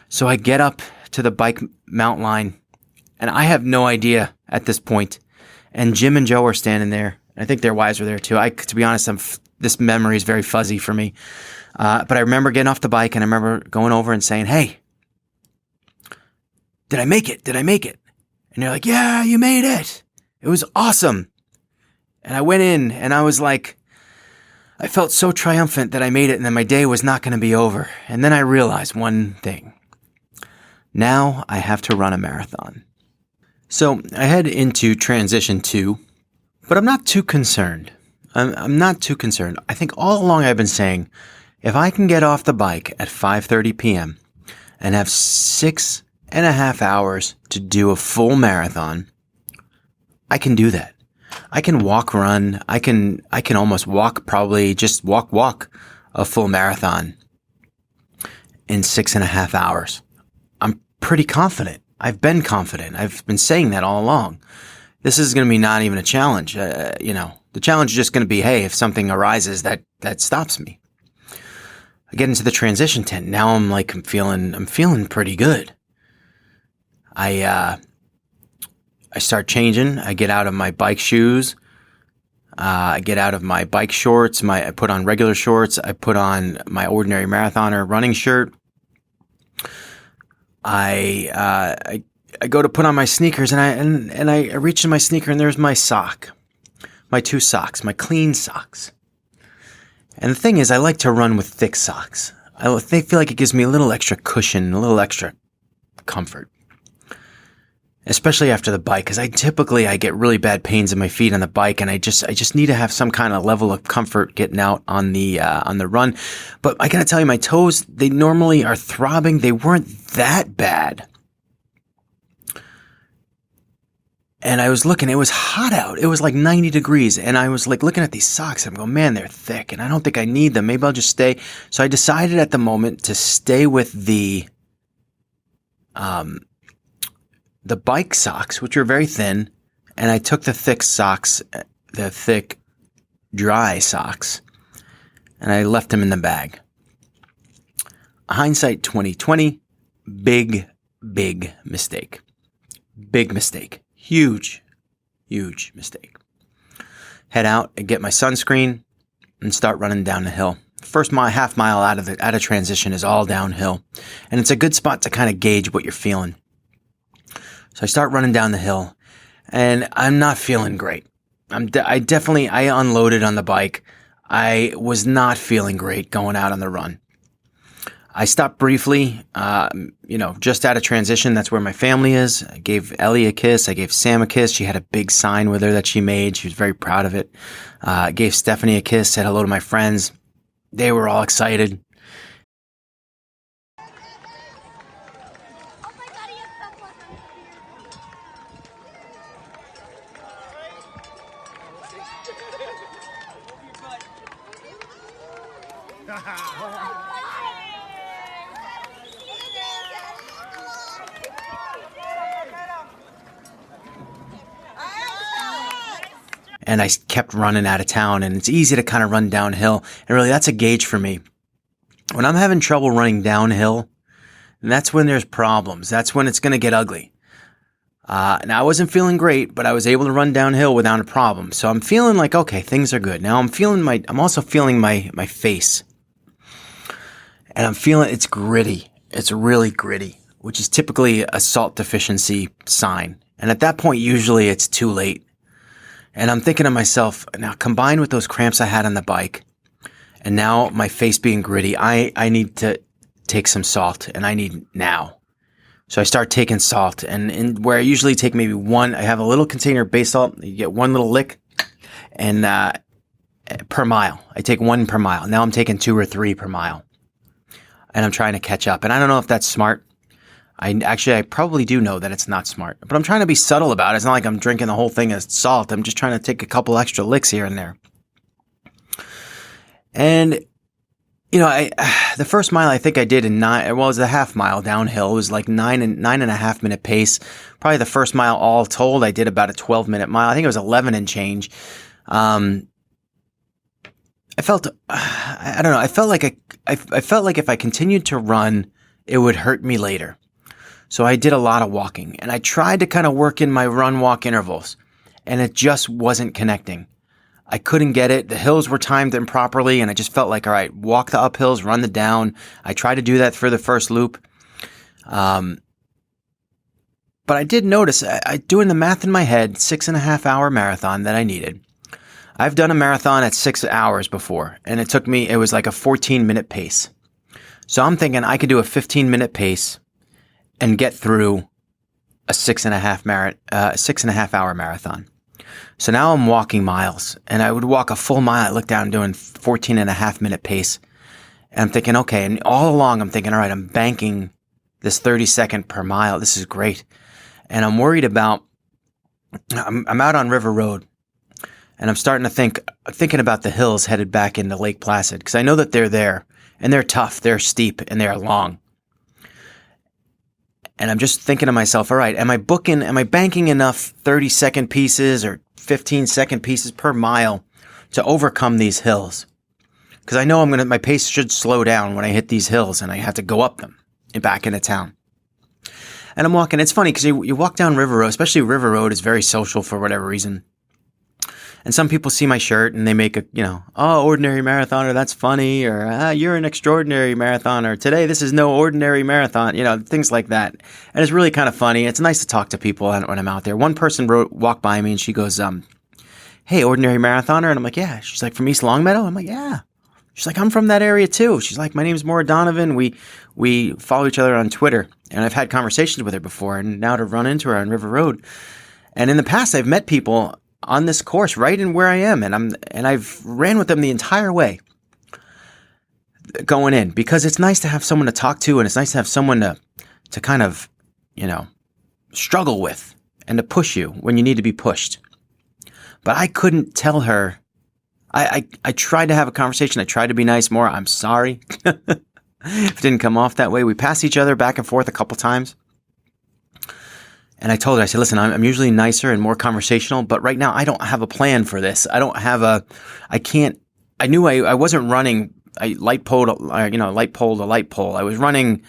So I get up to the bike mount line, and I have no idea at this point. And Jim and Joe are standing there. I think their wives were there too. To be honest, this memory is very fuzzy for me. But I remember getting off the bike, and I remember going over and saying, "Hey, did I make it? Did I make it?" And they're like, "Yeah, you made it. It was awesome." And I went in, and I was like, I felt so triumphant that I made it, and then my day was not going to be over. And then I realized one thing. Now I have to run a marathon. So I head into transition 2, but I'm not too concerned. I'm not too concerned. I think all along I've been saying, if I can get off the bike at 5:30 p.m. and have 6.5 hours to do a full marathon, I can do that. I can run. I can almost walk, probably just walk a full marathon in 6.5 hours. I'm pretty confident. I've been confident. I've been saying that all along. This is going to be not even a challenge. The challenge is just going to be, hey, if something arises that stops me. I get into the transition tent. Now I'm feeling pretty good. I start changing. I get out of my bike shoes. I get out of my bike shorts. I put on regular shorts. I put on my ordinary marathoner running shirt. I go to put on my sneakers, and I reach in my sneaker, and there's my sock, my 2 socks, my clean socks. And the thing is, I like to run with thick socks. I feel like it gives me a little extra cushion, a little extra comfort. Especially after the bike, because I get really bad pains in my feet on the bike, and I just need to have some kind of level of comfort getting out on the run. But I gotta tell you, my toes, they normally are throbbing. They weren't that bad. And I was looking, it was hot out. It was like 90 degrees. And I was like looking at these socks. I'm going, man, they're thick, and I don't think I need them. Maybe I'll just stay. So I decided at the moment to stay with the the bike socks, which were very thin, and I took the thick socks, the thick, dry socks, and I left them in the bag. Hindsight 2020, big mistake. Big mistake. Huge mistake. Head out and get my sunscreen and start running down the hill. First half mile out of transition is all downhill, and it's a good spot to kind of gauge what you're feeling. So I start running down the hill, and I'm not feeling great. I unloaded on the bike. I was not feeling great going out on the run. I stopped briefly, just out of transition. That's where my family is. I gave Ellie a kiss. I gave Sam a kiss. She had a big sign with her that she made. She was very proud of it. I gave Stephanie a kiss, said hello to my friends. They were all excited. And I kept running out of town, and it's easy to kind of run downhill. And really, that's a gauge for me. When I'm having trouble running downhill, that's when there's problems. That's when it's going to get ugly. Now, I wasn't feeling great, but I was able to run downhill without a problem. So I'm feeling like, okay, things are good. Now I'm also feeling my face. And I'm feeling it's gritty. It's really gritty, which is typically a salt deficiency sign. And at that point, usually it's too late. And I'm thinking to myself, now combined with those cramps I had on the bike, and now my face being gritty, I need to take some salt, and I need now. So I start taking salt, and where I usually take maybe one, I have a little container of base salt. You get one little lick, and per mile. I take one per mile. Now I'm taking 2 or 3 per mile, and I'm trying to catch up. And I don't know if that's smart. I probably do know that it's not smart, but I'm trying to be subtle about it. It's not like I'm drinking the whole thing as salt. I'm just trying to take a couple extra licks here and there. And, the first mile I think I did in it was a half mile downhill. It was like 9.5 minute pace. Probably the first mile all told, I did about a 12-minute mile. I think it was 11 and change. I felt like if I continued to run, it would hurt me later. So I did a lot of walking, and I tried to kind of work in my run-walk intervals, and it just wasn't connecting. I couldn't get it. The hills were timed improperly, and I just felt like, all right, walk the uphills, run the down. I tried to do that for the first loop. But I did notice, doing the math in my head, 6.5-hour marathon that I needed. I've done a marathon at 6 hours before, and it was like a 14-minute pace. So I'm thinking I could do a 15-minute pace and get through a 6.5-hour marathon. So now I'm walking miles, and I would walk a full mile. I look down doing 14.5-minute pace, and I'm thinking, okay, and all along I'm thinking, all right, I'm banking this 30-second per mile. This is great. And I'm worried about, I'm out on River Road, and I'm starting to thinking about the hills headed back into Lake Placid, because I know that they're there, and they're tough, they're steep, and they're long. And I'm just thinking to myself, all right, am I banking enough 30-second pieces or 15-second pieces per mile to overcome these hills? Because I know my pace should slow down when I hit these hills and I have to go up them and back into town. And I'm walking. It's funny because you walk down River Road, especially River Road is very social for whatever reason. And some people see my shirt and they make ordinary marathoner, that's funny, or you're an extraordinary marathoner. Today, this is no ordinary marathon, things like that. And it's really kind of funny. It's nice to talk to people when I'm out there. One person walked by me and she goes, hey, ordinary marathoner. And I'm like, yeah. She's like, from East Longmeadow? I'm like, yeah. She's like, I'm from that area too. She's like, my name's Maura Donovan. We follow each other on Twitter. And I've had conversations with her before, and now to run into her on River Road. And in the past, I've met people on this course right in where I am, and I've ran with them the entire way going in, because it's nice to have someone to talk to, and it's nice to have someone to kind of, struggle with and to push you when you need to be pushed. But I couldn't tell her. I tried to have a conversation. I tried to be nice more. I'm sorry if it didn't come off that way. We passed each other back and forth a couple times. And I told her, I said, listen, I'm usually nicer and more conversational, but right now I don't have a plan for this. I knew I wasn't running light pole to light pole. I was running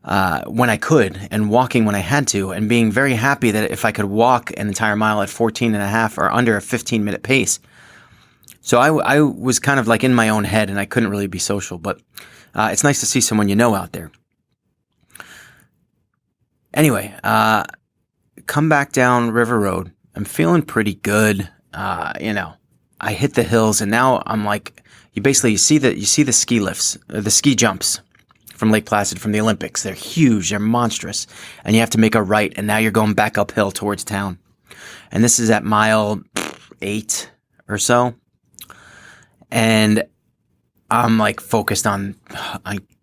when I could and walking when I had to, and being very happy that if I could walk an entire mile at 14 and a half or under a 15-minute pace. So I was kind of like in my own head, and I couldn't really be social, but it's nice to see someone you know out there. Anyway, come back down River Road. I'm feeling pretty good. I hit the hills, and now I'm like, you see the ski lifts, the ski jumps from Lake Placid from the Olympics. They're huge, they're monstrous, and you have to make a right, and now you're going back uphill towards town. And this is at mile 8 or so, and I'm like focused on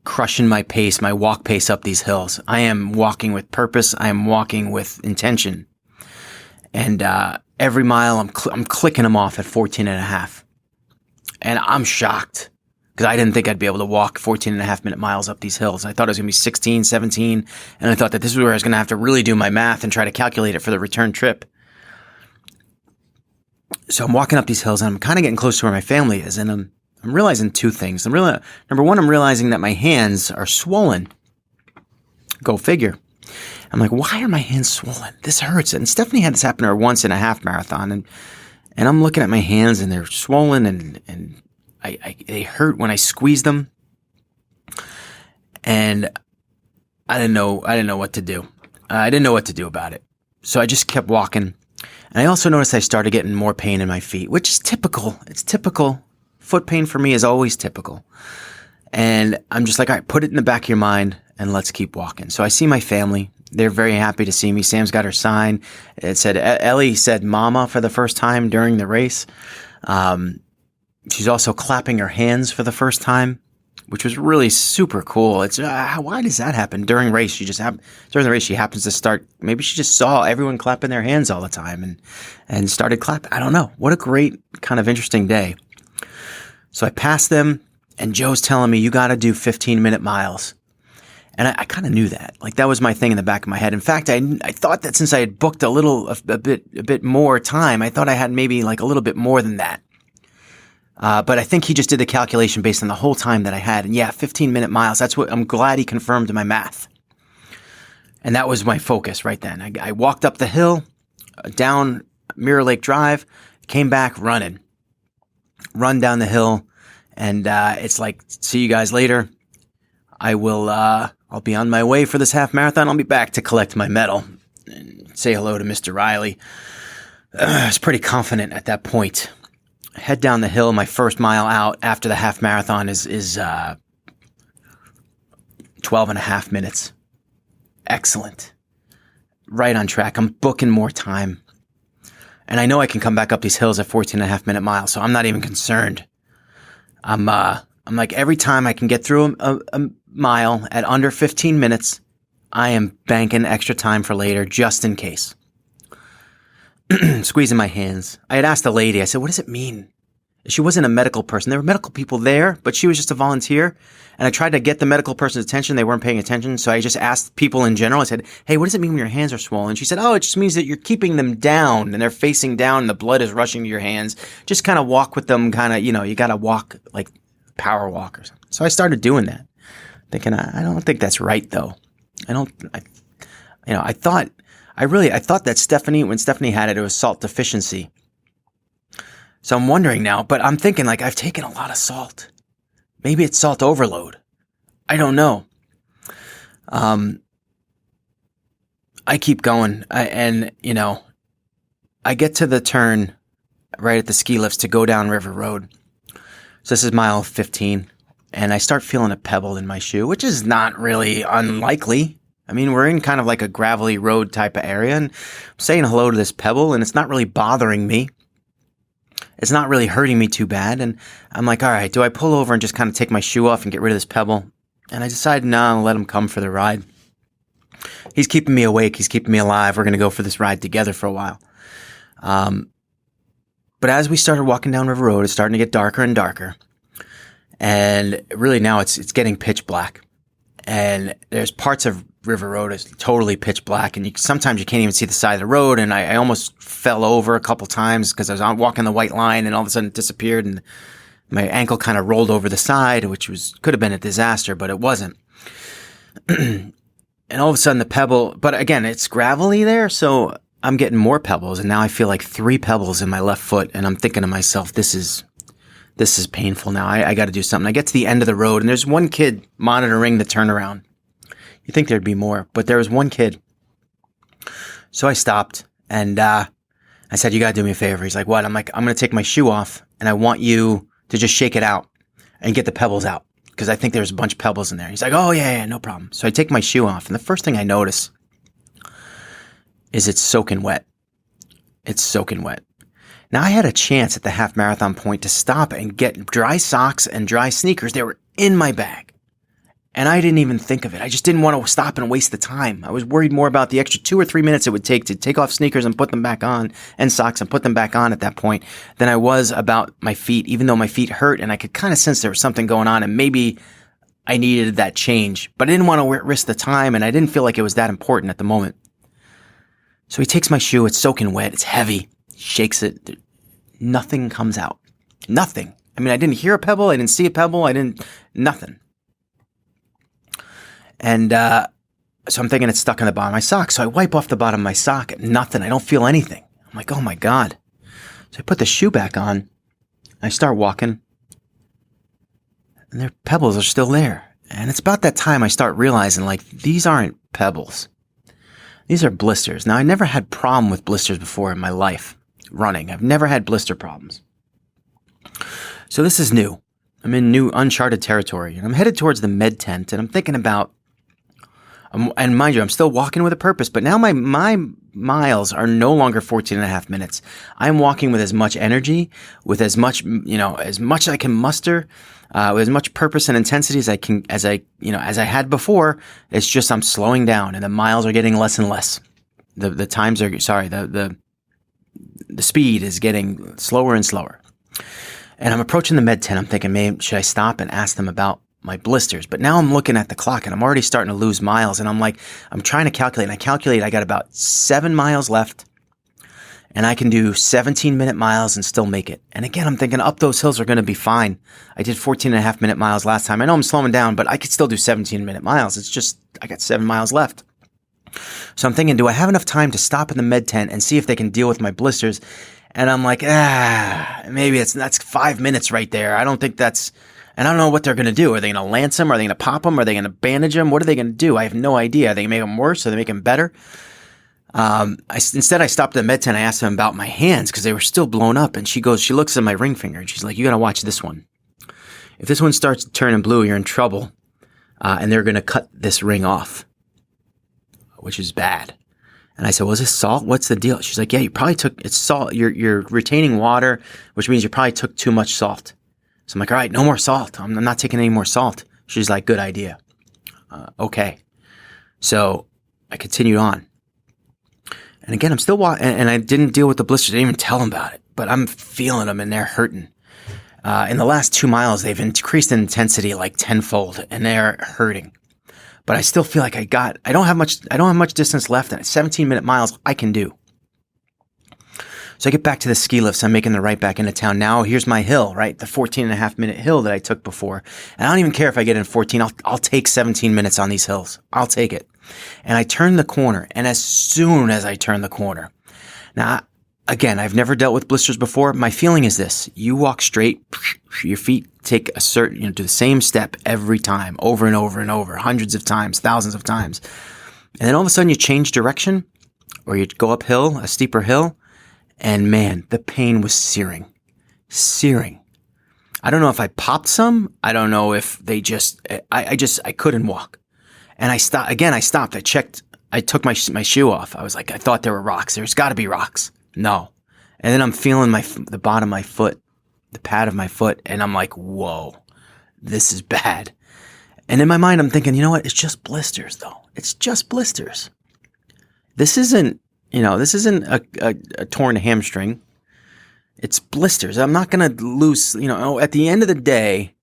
crushing my pace, my walk pace up these hills. I am walking with purpose. I am walking with intention. And every mile I'm clicking them off at 14 and a half. And I'm shocked because I didn't think I'd be able to walk 14 and a half minute miles up these hills. I thought it was going to be 16, 17. And I thought that this is where I was going to have to really do my math and try to calculate it for the return trip. So I'm walking up these hills, and I'm kind of getting close to where my family is. And I'm realizing two things. Number one, I'm realizing that my hands are swollen. Go figure. I'm like, why are my hands swollen? This hurts. And Stephanie had this happen to her once in a half marathon. And I'm looking at my hands, and they're swollen, and they hurt when I squeeze them. And I didn't know what to do. I didn't know what to do about it. So I just kept walking. And I also noticed I started getting more pain in my feet, which is typical. It's typical. Foot pain for me is always typical. And I'm just like, all right, put it in the back of your mind and let's keep walking. So I see my family. They're very happy to see me. Sam's got her sign. It said, Ellie said mama for the first time during the race. She's also clapping her hands for the first time, which was really super cool. It's why does that happen during race? During the race, she happens to start. Maybe she just saw everyone clapping their hands all the time and started clapping. I don't know. What a great kind of interesting day. So I passed them, and Joe's telling me, you got to do 15-minute miles. And I kind of knew that. Like, that was my thing in the back of my head. In fact, I thought that since I had booked a bit more time, I thought I had maybe like a little bit more than that. But I think he just did the calculation based on the whole time that I had. And yeah, 15-minute miles. That's what I'm glad he confirmed my math. And that was my focus right then. I walked up the hill, down Mirror Lake Drive, came back running. Run down the hill, and it's like, see you guys later. I'll be on my way for this half marathon. I'll be back to collect my medal and say hello to Mr. Riley. I was pretty confident at that point. Head down the hill. My first mile out after the half marathon is 12 and a half minutes. Excellent. Right on track. I'm booking more time. And I know I can come back up these hills at 14 and a half minute miles, so I'm not even concerned. I'm like, every time I can get through a mile at under 15 minutes, I am banking extra time for later, just in case. Squeezing my hands. I had asked the lady, I said, what does it mean? She wasn't a medical person. There were medical people there, but she was just a volunteer. And I tried to get the medical person's attention. They weren't paying attention. So I just asked people in general. I said, hey, what does it mean when your hands are swollen? She said, oh, it just means that you're keeping them down and they're facing down and the blood is rushing to your hands. Just kind of walk with them, kind of, you got to walk like power walk or something. So I started doing that, thinking, I don't think that's right though. I thought that when Stephanie had it, it was salt deficiency. So I'm wondering now, but I'm thinking like I've taken a lot of salt. Maybe it's salt overload. I don't know. I keep going. I get to the turn right at the ski lifts to go down River Road. So this is mile 15 and I start feeling a pebble in my shoe, which is not really unlikely. I mean, we're in kind of like a gravelly road type of area and I'm saying hello to this pebble and it's not really bothering me. It's not really hurting me too bad. And I'm like, all right, do I pull over and just kind of take my shoe off and get rid of this pebble? And I decided, no, I'll let him come for the ride. He's keeping me awake. He's keeping me alive. We're going to go for this ride together for a while. But as we started walking down River Road, it's starting to get darker and darker. And really now it's getting pitch black. and there's parts of River Road is totally pitch black, and sometimes you can't even see the side of the road. And I almost fell over a couple times because I was walking the white line, and all of a sudden it disappeared, and my ankle kind of rolled over the side, which could have been a disaster, but it wasn't. And all of a sudden the pebble, but again, it's gravelly there, so I'm getting more pebbles, and now I feel like 3 pebbles in my left foot, and I'm thinking to myself, this is painful now. I got to do something. I get to the end of the road, and there's one kid monitoring the turnaround. You think there'd be more, but there was one kid. So I stopped, and I said, you got to do me a favor. He's like, what? I'm like, I'm going to take my shoe off, and I want you to just shake it out and get the pebbles out, because I think there's a bunch of pebbles in there. He's like, oh, yeah, no problem. So I take my shoe off, and the first thing I notice is it's soaking wet. It's soaking wet. Now, I had a chance at the half marathon point to stop and get dry socks and dry sneakers. They were in my bag. And I didn't even think of it. I just didn't want to stop and waste the time. I was worried more about the extra 2 or 3 minutes it would take to take off sneakers and put them back on, and socks and put them back on at that point, than I was about my feet, even though my feet hurt and I could kind of sense there was something going on and maybe I needed that change. But I didn't want to risk the time, and I didn't feel like it was that important at the moment. So he takes my shoe. It's soaking wet. It's heavy. He shakes it. Nothing comes out. Nothing. I mean, I didn't hear a pebble. I didn't see a pebble. Nothing. And so I'm thinking it's stuck in the bottom of my sock. So I wipe off the bottom of my sock. Nothing. I don't feel anything. I'm like, oh my God. So I put the shoe back on. I start walking. And their pebbles are still there. And it's about that time I start realizing, like, these aren't pebbles. These are blisters. Now, I never had problem with blisters before in my life running. I've never had blister problems. So this is new. I'm in new uncharted territory. And I'm headed towards the med tent. And I'm thinking about, and mind you, I'm still walking with a purpose, but now my miles are no longer 14 and a half minutes. I'm walking with as much energy, with as much, as much I can muster, with as much purpose and intensity as I had before. It's just I'm slowing down, and the miles are getting less and less. The speed is getting slower and slower. And I'm approaching the med tent. I'm thinking, maybe should I stop and ask them about my blisters? But now I'm looking at the clock, and I'm already starting to lose miles. And I'm like, I'm trying to calculate, and I got about 7 miles left, and I can do 17-minute miles and still make it. And again, I'm thinking up those hills are going to be fine. I did 14.5-minute miles last time. I know I'm slowing down, but I could still do 17-minute miles. It's just, I got 7 miles left. So I'm thinking, do I have enough time to stop in the med tent and see if they can deal with my blisters? And I'm like, maybe that's 5 minutes right there. I don't think that's, and I don't know what they're going to do. Are they going to lance them? Are they going to pop them? Are they going to bandage them? What are they going to do? I have no idea. Are they going to make them worse? Are they make them better? Instead, I stopped at the med tent. I asked them about my hands because they were still blown up. And she looks at my ring finger, and she's like, you got to watch this one. If this one starts turning blue, you're in trouble. And they're going to cut this ring off, which is bad. And I said, well, is this salt? What's the deal? She's like, yeah, you probably it's salt. You're retaining water, which means you probably took too much salt. So I'm like, all right, no more salt. I'm not taking any more salt. She's like, good idea. Okay. So I continued on. And again, I'm still walking, and I didn't deal with the blisters. I didn't even tell them about it, but I'm feeling them, and they're hurting. In the last 2 miles, they've increased in intensity like tenfold, and they're hurting. But I still feel like I don't have much distance left, and at 17-minute miles, I can do. So I get back to the ski lifts. I'm making the right back into town. Now here's my hill, right? The 14.5-minute hill that I took before. And I don't even care if I get in 14. I'll take 17 minutes on these hills. I'll take it. And I turn the corner. And as soon as I turn the corner, now, again, I've never dealt with blisters before. My feeling is this. You walk straight, your feet take a certain, do the same step every time, over and over and over, hundreds of times, thousands of times. And then all of a sudden you change direction, or you go uphill, a steeper hill. And man, the pain was searing. I don't know if I popped some. I don't know if they I couldn't walk. And I stopped. I checked. I took my shoe off. I was like, I thought there were rocks. There's got to be rocks. No. And then I'm feeling the bottom of my foot, the pad of my foot. And I'm like, whoa, this is bad. And in my mind, I'm thinking, you know what? It's just blisters though. It's just blisters. This isn't a torn hamstring. It's blisters. I'm not going to lose, at the end of the day,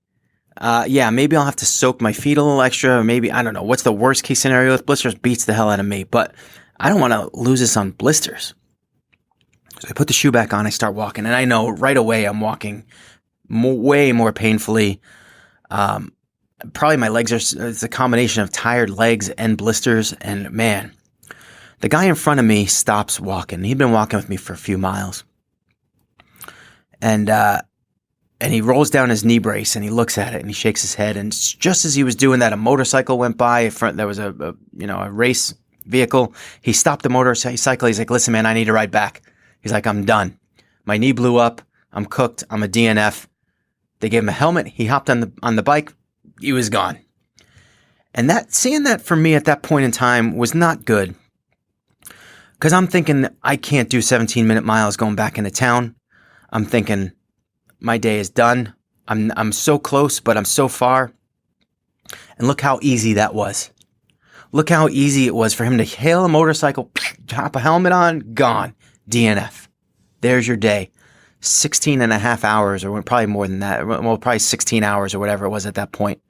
yeah, maybe I'll have to soak my feet a little extra. Or maybe, I don't know. What's the worst case scenario with blisters? Beats the hell out of me. But I don't want to lose this on blisters. So I put the shoe back on. I start walking. And I know right away I'm walking way more painfully. Probably my legs it's a combination of tired legs and blisters. And man, the guy in front of me stops walking. He'd been walking with me for a few miles. And he rolls down his knee brace and he looks at it and he shakes his head. And just as he was doing that, a motorcycle went by. In front, there was a race vehicle. He stopped the motorcycle. He's like, listen, man, I need to ride back. He's like, I'm done. My knee blew up. I'm cooked. I'm a DNF. They gave him a helmet. He hopped on the bike. He was gone. And seeing that for me at that point in time was not good. Because I'm thinking I can't do 17-minute miles going back into town. I'm thinking my day is done. I'm so close, but I'm so far. And look how easy that was. Look how easy it was for him to hail a motorcycle, hop a helmet on, gone. DNF. There's your day. 16 and a half hours, or probably more than that. Well, probably 16 hours or whatever it was at that point.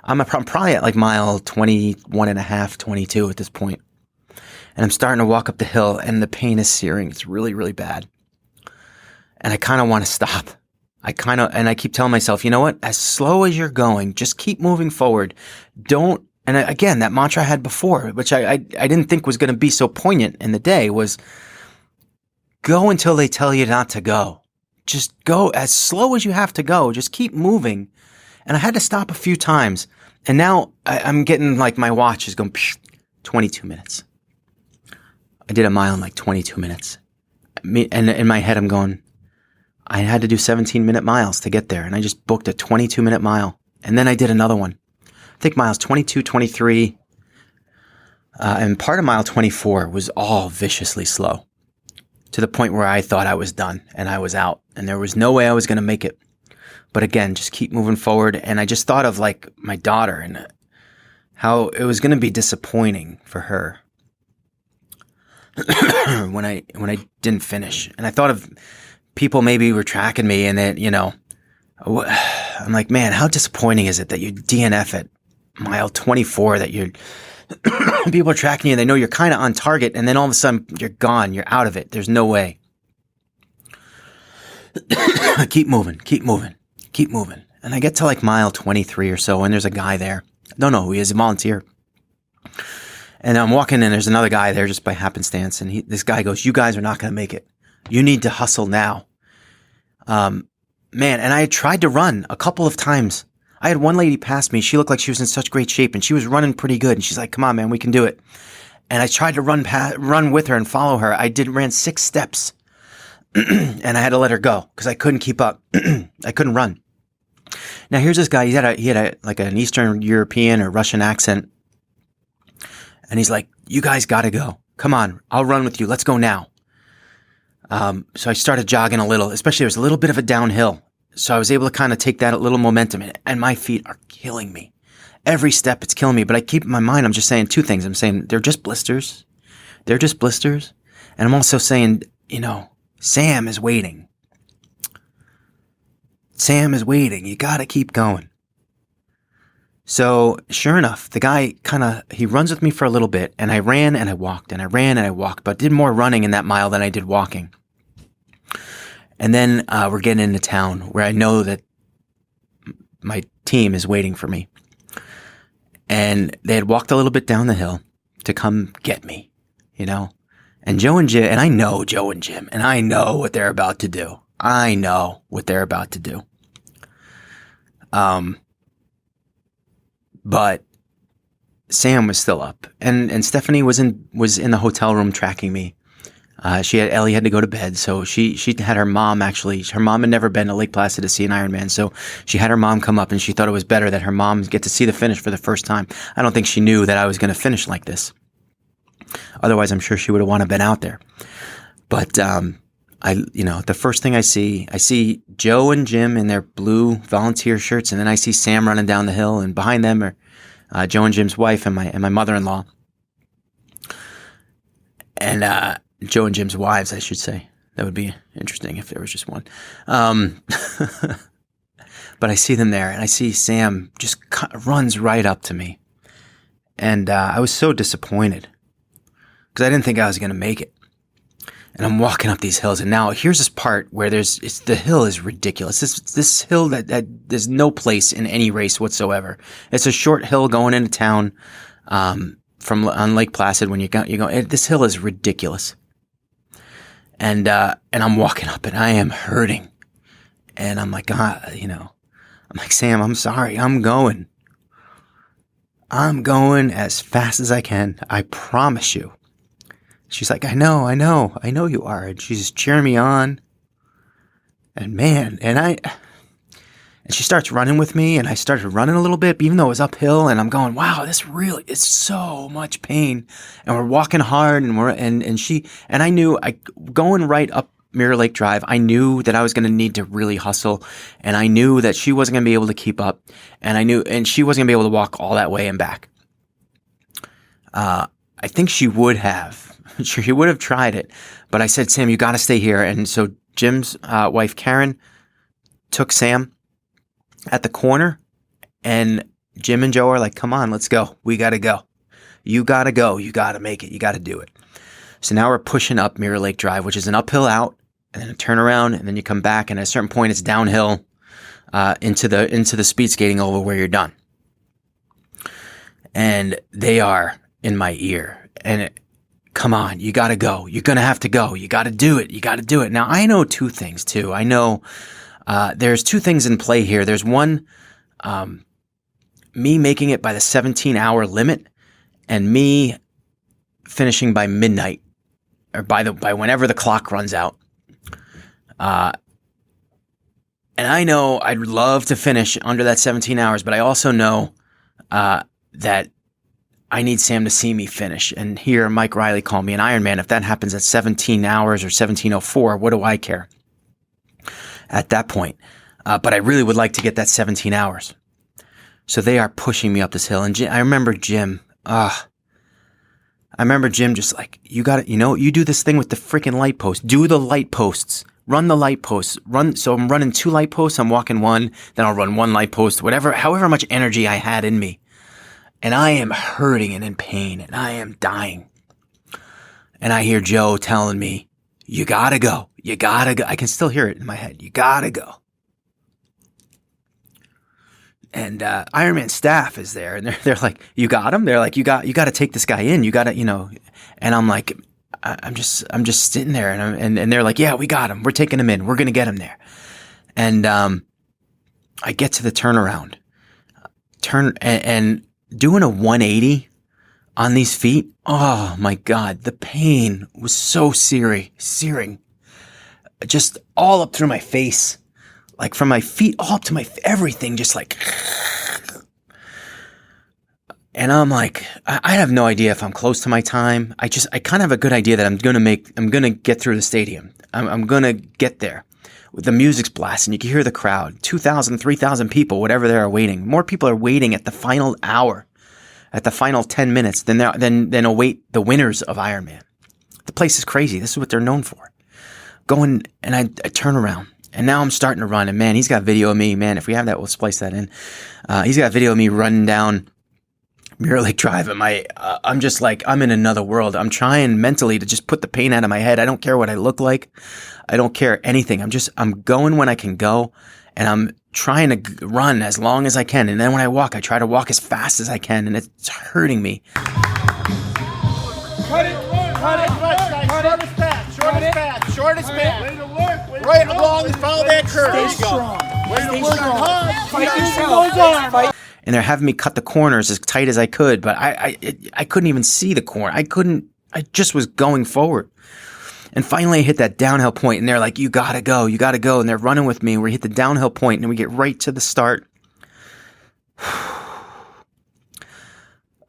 I'm probably at like mile 21 and a half, 22 at this point. And I'm starting to walk up the hill and the pain is searing. It's really, really bad. And I kind of want to stop. And I keep telling myself, you know what? As slow as you're going, just keep moving forward. Don't, and again, that mantra I had before, which I didn't think was going to be so poignant in the day, was go until they tell you not to go. Just go as slow as you have to go. Just keep moving. And I had to stop a few times. And now I'm getting like my watch is going 22 minutes. I did a mile in like 22 minutes. And in my head, I'm going, I had to do 17-minute miles to get there. And I just booked a 22-minute mile. And then I did another one. I think miles 22, 23, and part of mile 24 was all viciously slow to the point where I thought I was done and I was out and there was no way I was going to make it. But again, just keep moving forward. And I just thought of like my daughter and how it was going to be disappointing for her when I didn't finish. And I thought of people maybe were tracking me and that, I'm like, man, how disappointing is it that you DNF at mile 24, that people are tracking you and they know you're kind of on target and then all of a sudden you're gone. You're out of it. There's no way. Keep moving. And I get to like mile 23 or so and there's a guy there. I don't know who he is, a volunteer. And I'm walking and there's another guy there just by happenstance. And this guy goes, you guys are not going to make it. You need to hustle now. Man, and I had tried to run a couple of times. I had one lady pass me. She looked like she was in such great shape and she was running pretty good. And she's like, come on, man, we can do it. And I tried to run with her and follow her. I ran 6 steps and I had to let her go because I couldn't keep up. I couldn't run. Now here's this guy. He had like an Eastern European or Russian accent. And he's like, you guys got to go. Come on. I'll run with you. Let's go now. So I started jogging a little, especially there was a little bit of a downhill. So I was able to kind of take that little momentum and my feet are killing me. Every step it's killing me, but I keep in my mind, I'm just saying 2 things. I'm saying they're just blisters. And I'm also saying, Sam is waiting. You got to keep going. So sure enough, the guy he runs with me for a little bit and I ran and I walked and I ran and I walked, but did more running in that mile than I did walking. And then we're getting into town where I know that my team is waiting for me. And they had walked a little bit down the hill to come get me, And Joe and Jim, and I know Joe and Jim, and I know what they're about to do. But Sam was still up, and Stephanie was in the hotel room tracking me. Ellie had to go to bed, so she had her mom actually. Her mom had never been to Lake Placid to see an Ironman, so she had her mom come up, and she thought it was better that her mom get to see the finish for the first time. I don't think she knew that I was going to finish like this. Otherwise, I'm sure she would have wanted to been out there. But the first thing I see Joe and Jim in their blue volunteer shirts, and then I see Sam running down the hill, and behind them are Joe and Jim's wife and my mother-in-law, and Joe and Jim's wives, I should say. That would be interesting if there was just one. But I see them there, and I see Sam just runs right up to me. And I was so disappointed because I didn't think I was going to make it. And I'm walking up these hills, and now here's this part where the hill is ridiculous. This hill that there's no place in any race whatsoever. It's a short hill going into town on Lake Placid. When you go, this hill is ridiculous. And I'm walking up, and I am hurting, and I'm like, I'm like, Sam, I'm sorry, I'm going as fast as I can. I promise you. She's like, I know you are. And she's cheering me on. And man, and she starts running with me, and I started running a little bit, even though it was uphill, and I'm going, wow, this really is so much pain. And we're walking hard, and I knew going right up Mirror Lake Drive, I knew that I was going to need to really hustle, and I knew that she wasn't going to be able to keep up, and she wasn't going to be able to walk all that way and back. I think she would have. She would have tried it, but I said, Sam, you got to stay here. And so Jim's wife, Karen, took Sam at the corner, and Jim and Joe are like, come on, let's go. We got to go. You got to go. You got to make it. You got to do it. So now we're pushing up Mirror Lake Drive, which is an uphill out, and then a turnaround, and then you come back, and at a certain point it's downhill into the speed skating oval where you're done. And they are in my ear, and come on, you got to go. You're going to have to go. You got to do it. You got to do it. Now, I know two things, too. I know there's two things in play here. There's one, me making it by the 17-hour limit, and me finishing by midnight, or by whenever the clock runs out. And I know I'd love to finish under that 17 hours, but I also know that I need Sam to see me finish. And here, Mike Riley called me an Ironman. If that happens at 17 hours or 17:04, what do I care at that point? But I really would like to get that 17 hours. So they are pushing me up this hill. And I remember Jim. I remember Jim just like, you got it. You do this thing with the freaking light post. Do the light posts. Run the light posts. So I'm running 2 light posts. I'm walking 1. Then I'll run 1 light post. However much energy I had in me. And I am hurting and in pain, and I am dying. And I hear Joe telling me, you gotta go. You gotta go. I can still hear it in my head. You gotta go. And Ironman staff is there, and they're like, you got him? They're like, you got to take this guy in. You got to, And I'm like, I'm just sitting there, and they're like, yeah, we got him. We're taking him in. We're gonna get him there. And I get to the turnaround, and doing a 180 on these feet, oh my God, the pain was so searing, just all up through my face, like from my feet all up to my everything, just like. And I'm like, I have no idea if I'm close to my time. I kind of have a good idea that I'm gonna get through the stadium. I'm gonna get there. The music's blasting. You can hear the crowd. 2,000, 3,000 people, whatever they are waiting. More people are waiting at the final hour, at the final 10 minutes than await the winners of Ironman. The place is crazy. This is what they're known for. Going, and I turn around, and now I'm starting to run. And man, he's got video of me. Man, if we have that, we'll splice that in. He's got video of me running down Mirror Lake Drive. And I'm just like, I'm in another world. I'm trying mentally to just put the pain out of my head. I don't care what I look like. I don't care anything. I'm going when I can go, and I'm trying to run as long as I can. And then when I walk, I try to walk as fast as I can, and it's hurting me.
Cut it. Short as fast. Right along, follow that curve. Stay strong. Fight.
And they're having me cut the corners as tight as I could, but I couldn't even see the corner. I just was going forward. And finally I hit that downhill point, and they're like, you gotta go. And they're running with me. We hit the downhill point, and we get right to the start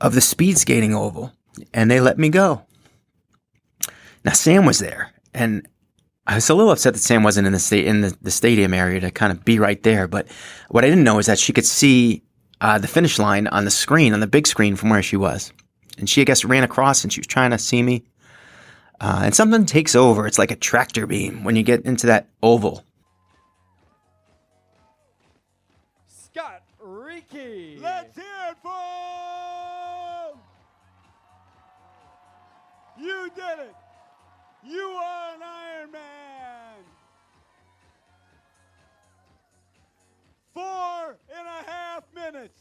of the speed skating oval, and they let me go. Now Sam was there, and I was a little upset that Sam wasn't in the stadium area to kind of be right there. But what I didn't know is that she could see the finish line on the screen, on the big screen from where she was. And she, I guess, ran across, and she was trying to see me. And something takes over. It's like a tractor beam when you get into that oval.
You did it. You are an Ironman. 4.5 minutes.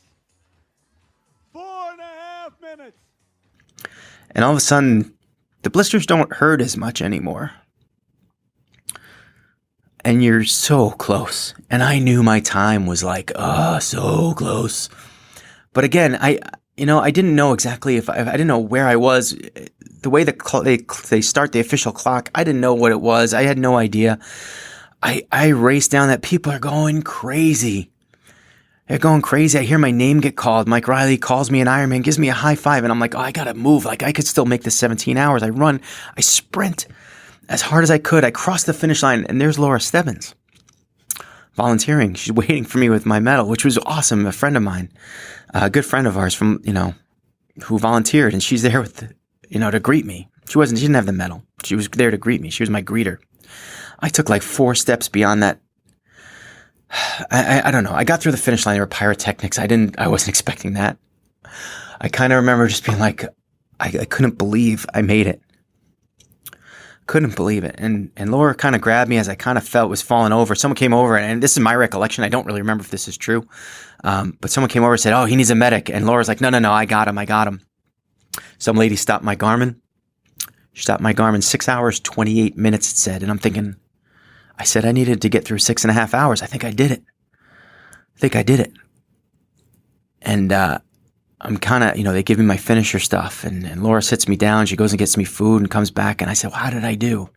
4.5 minutes.
And all of a sudden, the blisters don't hurt as much anymore. And you're so close. And I knew my time was like, so close. But again, I didn't know exactly if I didn't know where I was. The way they start the official clock, I didn't know what it was. I had no idea. I raced down that. People are going crazy. They're going crazy. I hear my name get called. Mike Riley calls me an Ironman, gives me a high five, and I'm like, I gotta move. Like, I could still make this 17 hours. I run, I sprint as hard as I could. I crossed the finish line, and there's Laura Stebbins volunteering. She's waiting for me with my medal, which was awesome. A friend of mine, a good friend of ours from, who volunteered, and she's there with, to greet me. She didn't have the medal. She was there to greet me. She was my greeter. I took like 4 steps beyond that. I don't know. I got through the finish line. There were pyrotechnics. I wasn't expecting that. I kind of remember just being like, I couldn't believe I made it. Couldn't believe it. And Laura kind of grabbed me as I kind of felt was falling over. Someone came over, and this is my recollection. I don't really remember if this is true. But someone came over and said, he needs a medic. And Laura's like, no, I got him. Some lady stopped my Garmin. She stopped my Garmin 6 hours, 28 minutes, it said. And I'm thinking, I said I needed to get through 6.5 hours. I think I did it. And I'm kind of, they give me my finisher stuff. And Laura sits me down. She goes and gets me food and comes back. And I said, well, how did I do?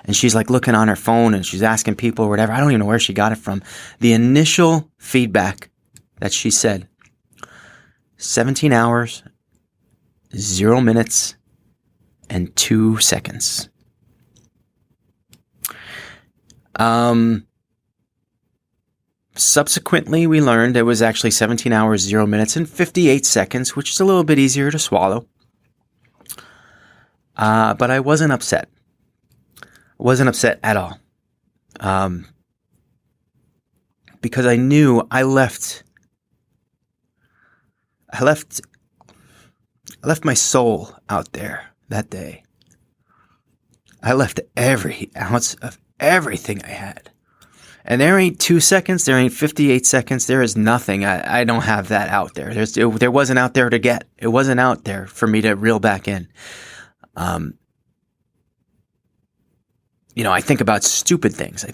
And she's like looking on her phone and she's asking people or whatever. I don't even know where she got it from. The initial feedback that she said, 17 hours, 0 minutes, and 2 seconds. Subsequently, we learned it was actually 17 hours, 0 minutes, and 58 seconds, which is a little bit easier to swallow. But I wasn't upset. I wasn't upset at all. Because I knew I left my soul out there that day. I left every ounce of everything I had. And there ain't 2 seconds, there ain't 58 seconds, there is nothing. I don't have that out there. There wasn't out there to get. It wasn't out there for me to reel back in. I think about stupid things.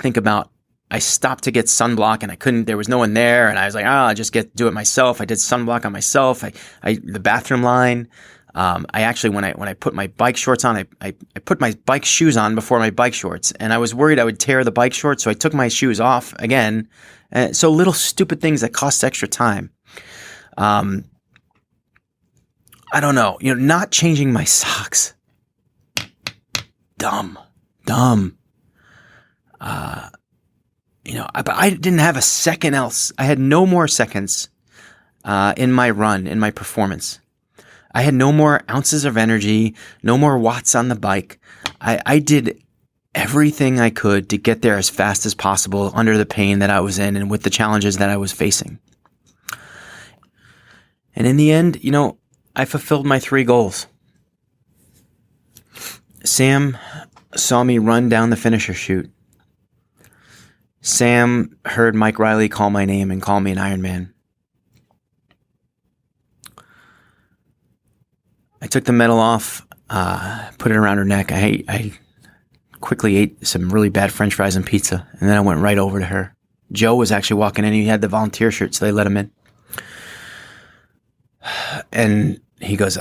I stopped to get sunblock and there was no one there. And I was like, I'll just do it myself. I did sunblock on myself. The bathroom line. I actually, when I put my bike shorts on, I put my bike shoes on before my bike shorts, and I was worried I would tear the bike shorts, so I took my shoes off again. So little stupid things that cost extra time. I don't know, not changing my socks. Dumb. But I didn't have a second else. I had no more seconds in my run, in my performance. I had no more ounces of energy, no more watts on the bike. I did everything I could to get there as fast as possible under the pain that I was in and with the challenges that I was facing. And in the end, I fulfilled my 3 goals. Sam saw me run down the finisher chute. Sam heard Mike Riley call my name and call me an Ironman. I took the medal off, put it around her neck. I quickly ate some really bad French fries and pizza, and then I went right over to her. Joe was actually walking in. He had the volunteer shirt, so they let him in. And he goes,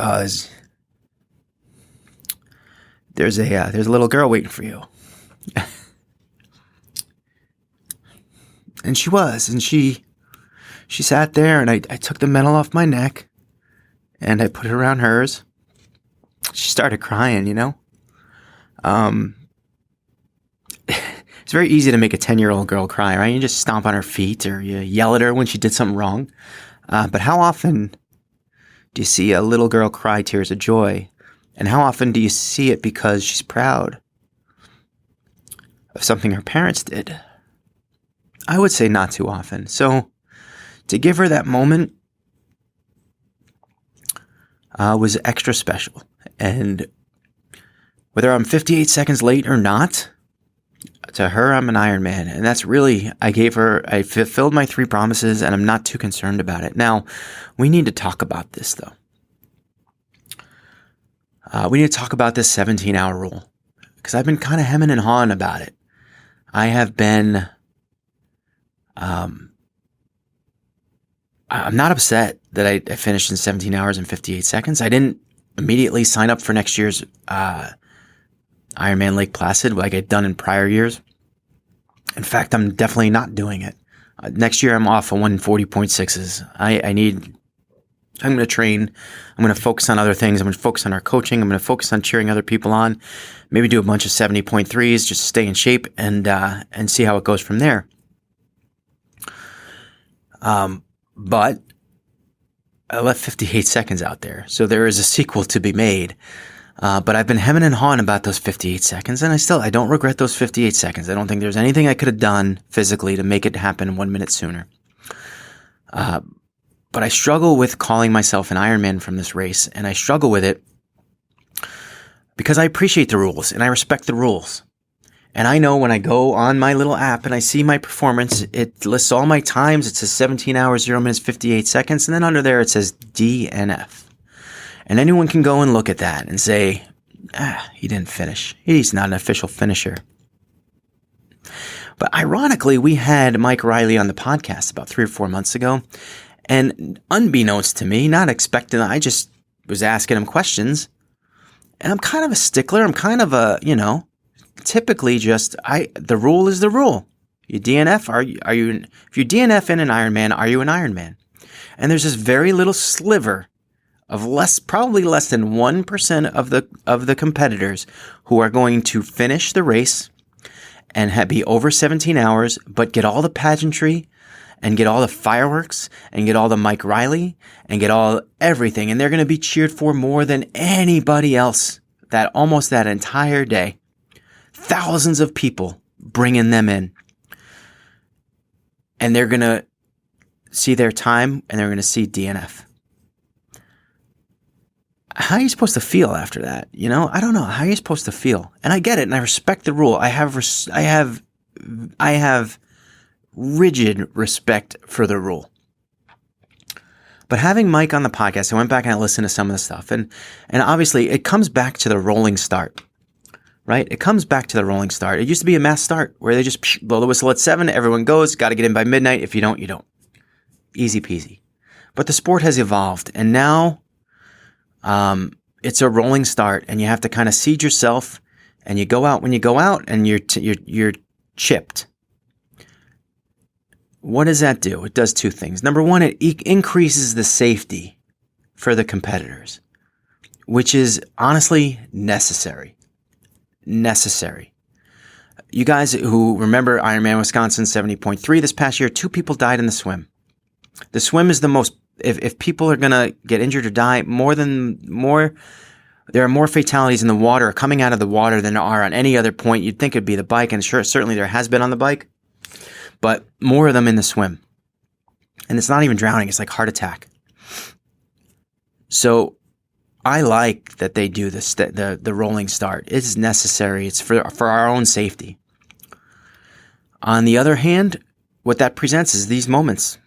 there's a little girl waiting for you. And she was, and she sat there, and I took the medal off my neck, and I put it around hers. She started crying, It's very easy to make a 10-year-old girl cry, right? You just stomp on her feet or you yell at her when she did something wrong. But how often do you see a little girl cry tears of joy? And how often do you see it because she's proud of something her parents did? I would say not too often. So to give her that moment was extra special. And whether I'm 58 seconds late or not, to her, I'm an Ironman. And that's really, I fulfilled my 3 promises, and I'm not too concerned about it. Now, we need to talk about this, though. We need to talk about this 17-hour rule, because I've been kind of hemming and hawing about it. I have been, I'm not upset that I finished in 17 hours and 58 seconds. I didn't immediately sign up for next year's Ironman Lake Placid like I'd done in prior years. In fact, I'm definitely not doing it. Next year, I'm off of 140.6s. I'm going to train. I'm going to focus on other things. I'm going to focus on our coaching. I'm going to focus on cheering other people on. Maybe do a bunch of 70.3s just to stay in shape and see how it goes from there. But I left 58 seconds out there. So there is a sequel to be made. But I've been hemming and hawing about those 58 seconds, and I don't regret those 58 seconds. I don't think there's anything I could have done physically to make it happen 1 minute sooner. But I struggle with calling myself an Ironman from this race, and I struggle with it because I appreciate the rules and I respect the rules. And I know when I go on my little app and I see my performance, it lists all my times. It says 17 hours, 0 minutes, 58 seconds. And then under there, it says DNF. And anyone can go and look at that and say, he didn't finish. He's not an official finisher. But ironically, we had Mike Riley on the podcast about 3 or 4 months ago. And unbeknownst to me, not expecting, I just was asking him questions. And I'm kind of a stickler. I'm kind of a, typically the rule is the rule. You DNF, are you, if you DNF in an Ironman, are you an Ironman? And there's this very little sliver of probably less than 1% of the competitors who are going to finish the race and be over 17 hours, but get all the pageantry and get all the fireworks and get all the Mike Riley and get all everything. And they're going to be cheered for more than anybody else almost that entire day. Thousands of people bringing them in. And they're going to see their time and they're going to see DNF. How are you supposed to feel after that? I don't know. How are you supposed to feel? And I get it, and I respect the rule. I have rigid respect for the rule. But having Mike on the podcast, I went back and I listened to some of the stuff, and obviously it comes back to the rolling start, right? It comes back to the rolling start. It used to be a mass start where they just blow the whistle at 7, everyone goes, got to get in by midnight. If you don't, you don't. Easy peasy. But the sport has evolved, and now it's a rolling start, and you have to kind of seed yourself, and you go out when you go out, and you're chipped. What does that do? It does 2 things. Number 1, it increases the safety for the competitors, which is honestly necessary. Necessary. You guys who remember Ironman Wisconsin 70.3 this past year, 2 people died in the swim. The swim is the most. If people are going to get injured or die, there are more fatalities in the water, coming out of the water, than there are on any other point. You'd think it'd be the bike, and sure, certainly there has been on the bike, but more of them in the swim. And it's not even drowning, it's like heart attack. So I like that they do the rolling start. It's necessary. It's for our own safety. On the other hand, what that presents is these moments.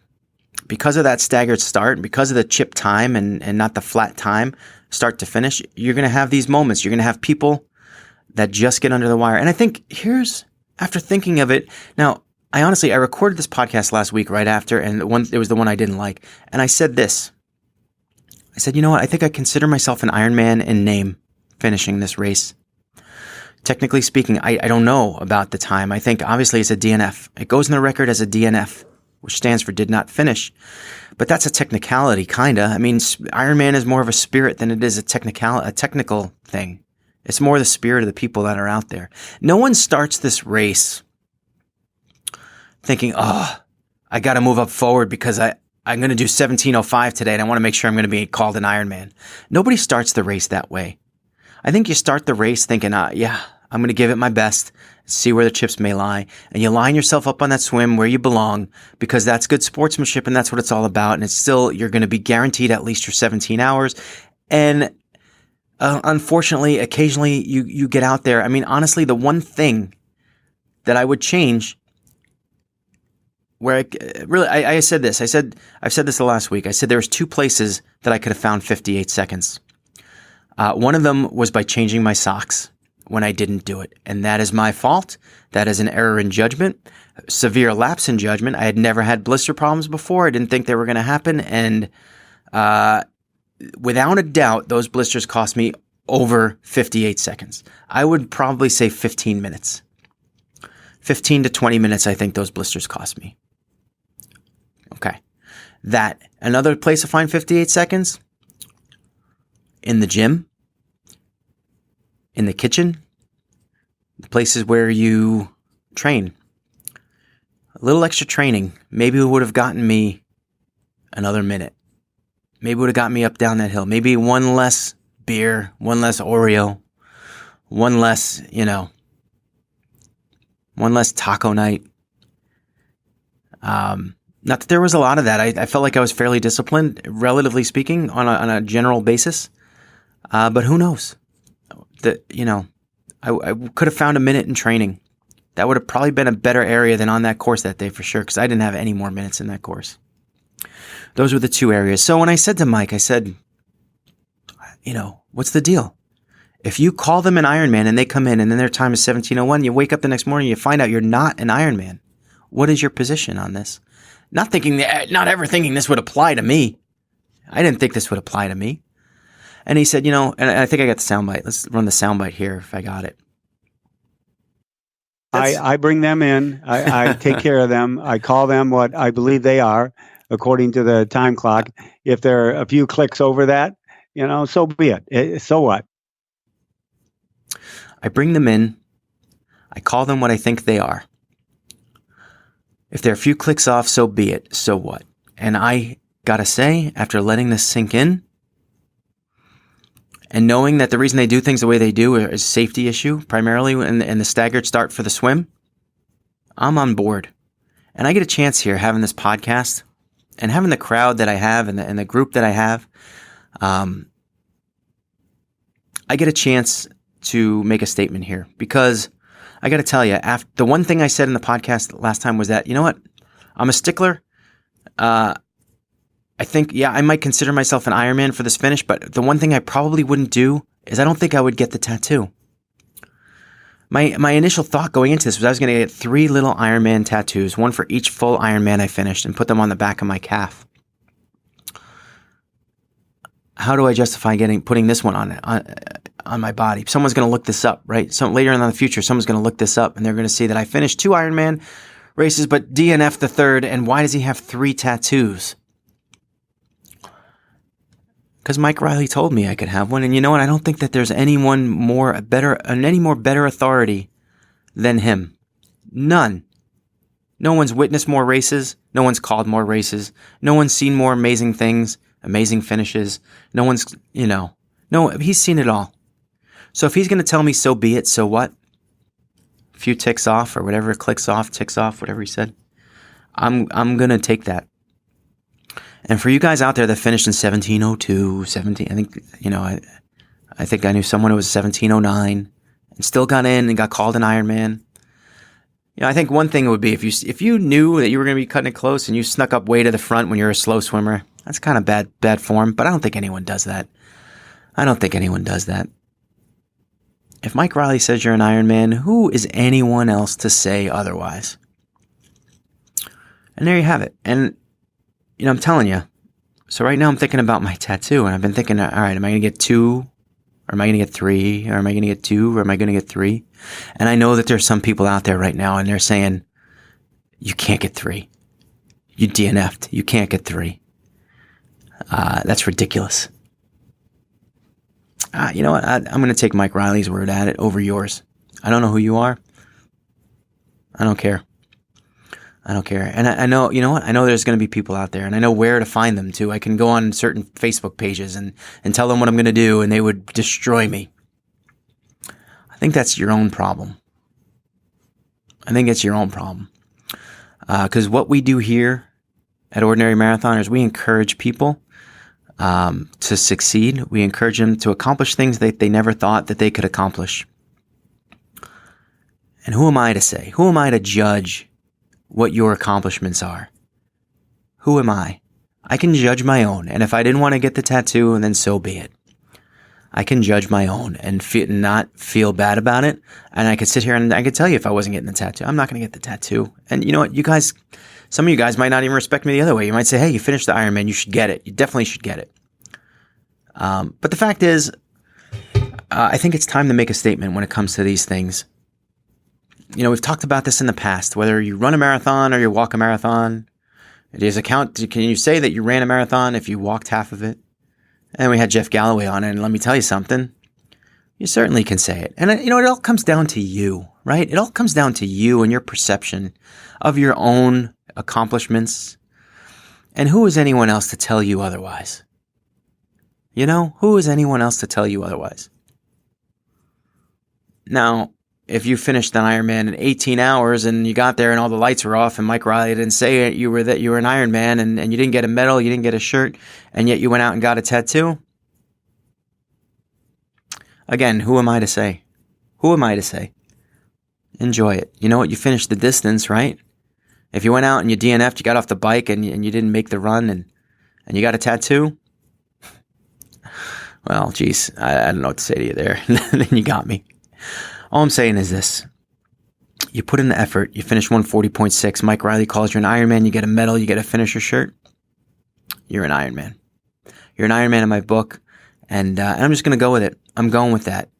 Because of that staggered start, and because of the chip time and not the flat time, start to finish, you're going to have these moments. You're going to have people that just get under the wire. And I think after thinking of it, now, I recorded this podcast last week right after, and it was the one I didn't like. And I said this. I said, you know what? I think I consider myself an Ironman in name finishing this race. Technically speaking, I don't know about the time. I think obviously it's a DNF. It goes in the record as a DNF, which stands for did not finish. But that's a technicality, kinda. I mean, Ironman is more of a spirit than it is a technical thing. It's more the spirit of the people that are out there. No one starts this race thinking, I got to move up forward because I'm going to do 17:05 today and I want to make sure I'm going to be called an Ironman. Nobody starts the race that way. I think you start the race thinking, I'm going to give it my best, see where the chips may lie, and you line yourself up on that swim where you belong, because that's good sportsmanship and that's what it's all about. And it's still, you're going to be guaranteed at least your 17 hours. And unfortunately, occasionally you get out there. I mean, honestly, the one thing that I would change, where I said this. I've said this the last week. I said there was 2 places that I could have found 58 seconds. One of them was by changing my socks when I didn't do it. And that is my fault. That is an error in judgment, severe lapse in judgment. I had never had blister problems before. I didn't think they were going to happen. And without a doubt, those blisters cost me over 58 seconds. I would probably say 15 minutes. 15 to 20 minutes, I think those blisters cost me. Okay. Another place to find 58 seconds? In the gym, in the kitchen, places where you train. A little extra training, maybe it would have gotten me another minute. Maybe it would have got me up down that hill. Maybe one less beer, one less Oreo, one less, one less taco night. Not that there was a lot of that. I felt like I was fairly disciplined, relatively speaking, on a general basis. But who knows? I could have found a minute in training. That would have probably been a better area than on that course that day for sure, because I didn't have any more minutes in that course. Those were the 2 areas. So when I said to Mike, I said, what's the deal? If you call them an Ironman and they come in and then their time is 17:01, you wake up the next morning, you find out you're not an Ironman. What is your position on this? Not ever thinking this would apply to me. I didn't think this would apply to me. And he said, and I think I got the soundbite. Let's run the soundbite here if I got it.
I bring them in. I take care of them. I call them what I believe they are, according to the time clock. If they're a few clicks over that, so be it. So what?
I bring them in. I call them what I think they are. If they're a few clicks off, so be it. So what? And I gotta say, after letting this sink in, and knowing that the reason they do things the way they do is a safety issue, primarily in the staggered start for the swim, I'm on board. And I get a chance here having this podcast and having the crowd that I have and the group that I have. I get a chance to make a statement here because I got to tell you, the one thing I said in the podcast last time was that, you know what? I'm a stickler. I think, I might consider myself an Ironman for this finish, but the one thing I probably wouldn't do is I don't think I would get the tattoo. My initial thought going into this was I was going to get 3 little Ironman tattoos, one for each full Ironman I finished, and put them on the back of my calf. How do I justify putting this one on my body? Someone's going to look this up, right? Later in the future, someone's going to look this up, and they're going to see that I finished 2 Ironman races, but DNF'd the 3rd, and why does he have 3 tattoos? Because Mike Riley told me I could have one, and you know what? I don't think that there's any more better authority than him. None. No one's witnessed more races. No one's called more races. No one's seen more amazing things, amazing finishes. No one's, he's seen it all. So if he's going to tell me so be it, so what? A few ticks off or whatever, ticks off, whatever he said. I'm going to take that. And for you guys out there that finished in 17:02, I think I knew someone who was 17:09 and still got in and got called an Ironman. I think one thing would be if you knew that you were going to be cutting it close and you snuck up way to the front when you're a slow swimmer, that's kind of bad form, but I don't think anyone does that. If Mike Riley says you're an Ironman, who is anyone else to say otherwise? And there you have it. And I'm telling you, so right now I'm thinking about my tattoo, and I've been thinking, all right, am I going to get 2, or am I going to get 3, or am I going to get 2, or am I going to get 3? And I know that there's some people out there right now, and they're saying, you can't get 3. You DNF'd. You can't get 3. That's ridiculous. You know what? I'm going to take Mike Riley's word at it over yours. I don't know who you are. I don't care. And I know, you know what? I know there's going to be people out there, and I know where to find them too. I can go on certain Facebook pages and tell them what I'm going to do, and they would destroy me. I think that's your own problem. Because what we do here at Ordinary Marathoners, we encourage people to succeed. We encourage them to accomplish things that they never thought that they could accomplish. And who am I to say? Who am I to judge what your accomplishments are? Who am I? I can judge my own. And if I didn't want to get the tattoo, then so be it. I can judge my own and not feel bad about it. And I could sit here and I could tell you if I wasn't getting the tattoo, I'm not going to get the tattoo. And you know what? You guys, some of you guys might not even respect me the other way. You might say, hey, you finished the Ironman. You should get it. You definitely should get it. But the fact is, I think it's time to make a statement when it comes to these things. You know, we've talked about this in the past, whether you run a marathon or you walk a marathon. Can you say that you ran a marathon if you walked half of it? And we had Jeff Galloway on it, and let me tell you something. You certainly can say it. And, you know, it all comes down to you, right? It all comes down to you and your perception of your own accomplishments. And who is anyone else to tell you otherwise? You know, who is anyone else to tell you otherwise? Now, if you finished an Ironman in 18 hours and you got there and all the lights were off and Mike Riley didn't say it, you were an Ironman and you didn't get a medal, you didn't get a shirt, and yet you went out and got a tattoo. Again, who am I to say? Who am I to say? Enjoy it. You know what? You finished the distance, right? If you went out and you DNF'd, you got off the bike and you didn't make the run and you got a tattoo, well, geez, I don't know what to say to you there. Then you got me. All I'm saying is this. You put in the effort. You finish 140.6. Mike Riley calls you an Ironman. You get a medal. You get a finisher shirt. You're an Ironman. You're an Ironman in my book. And I'm just going to go with it. I'm going with that.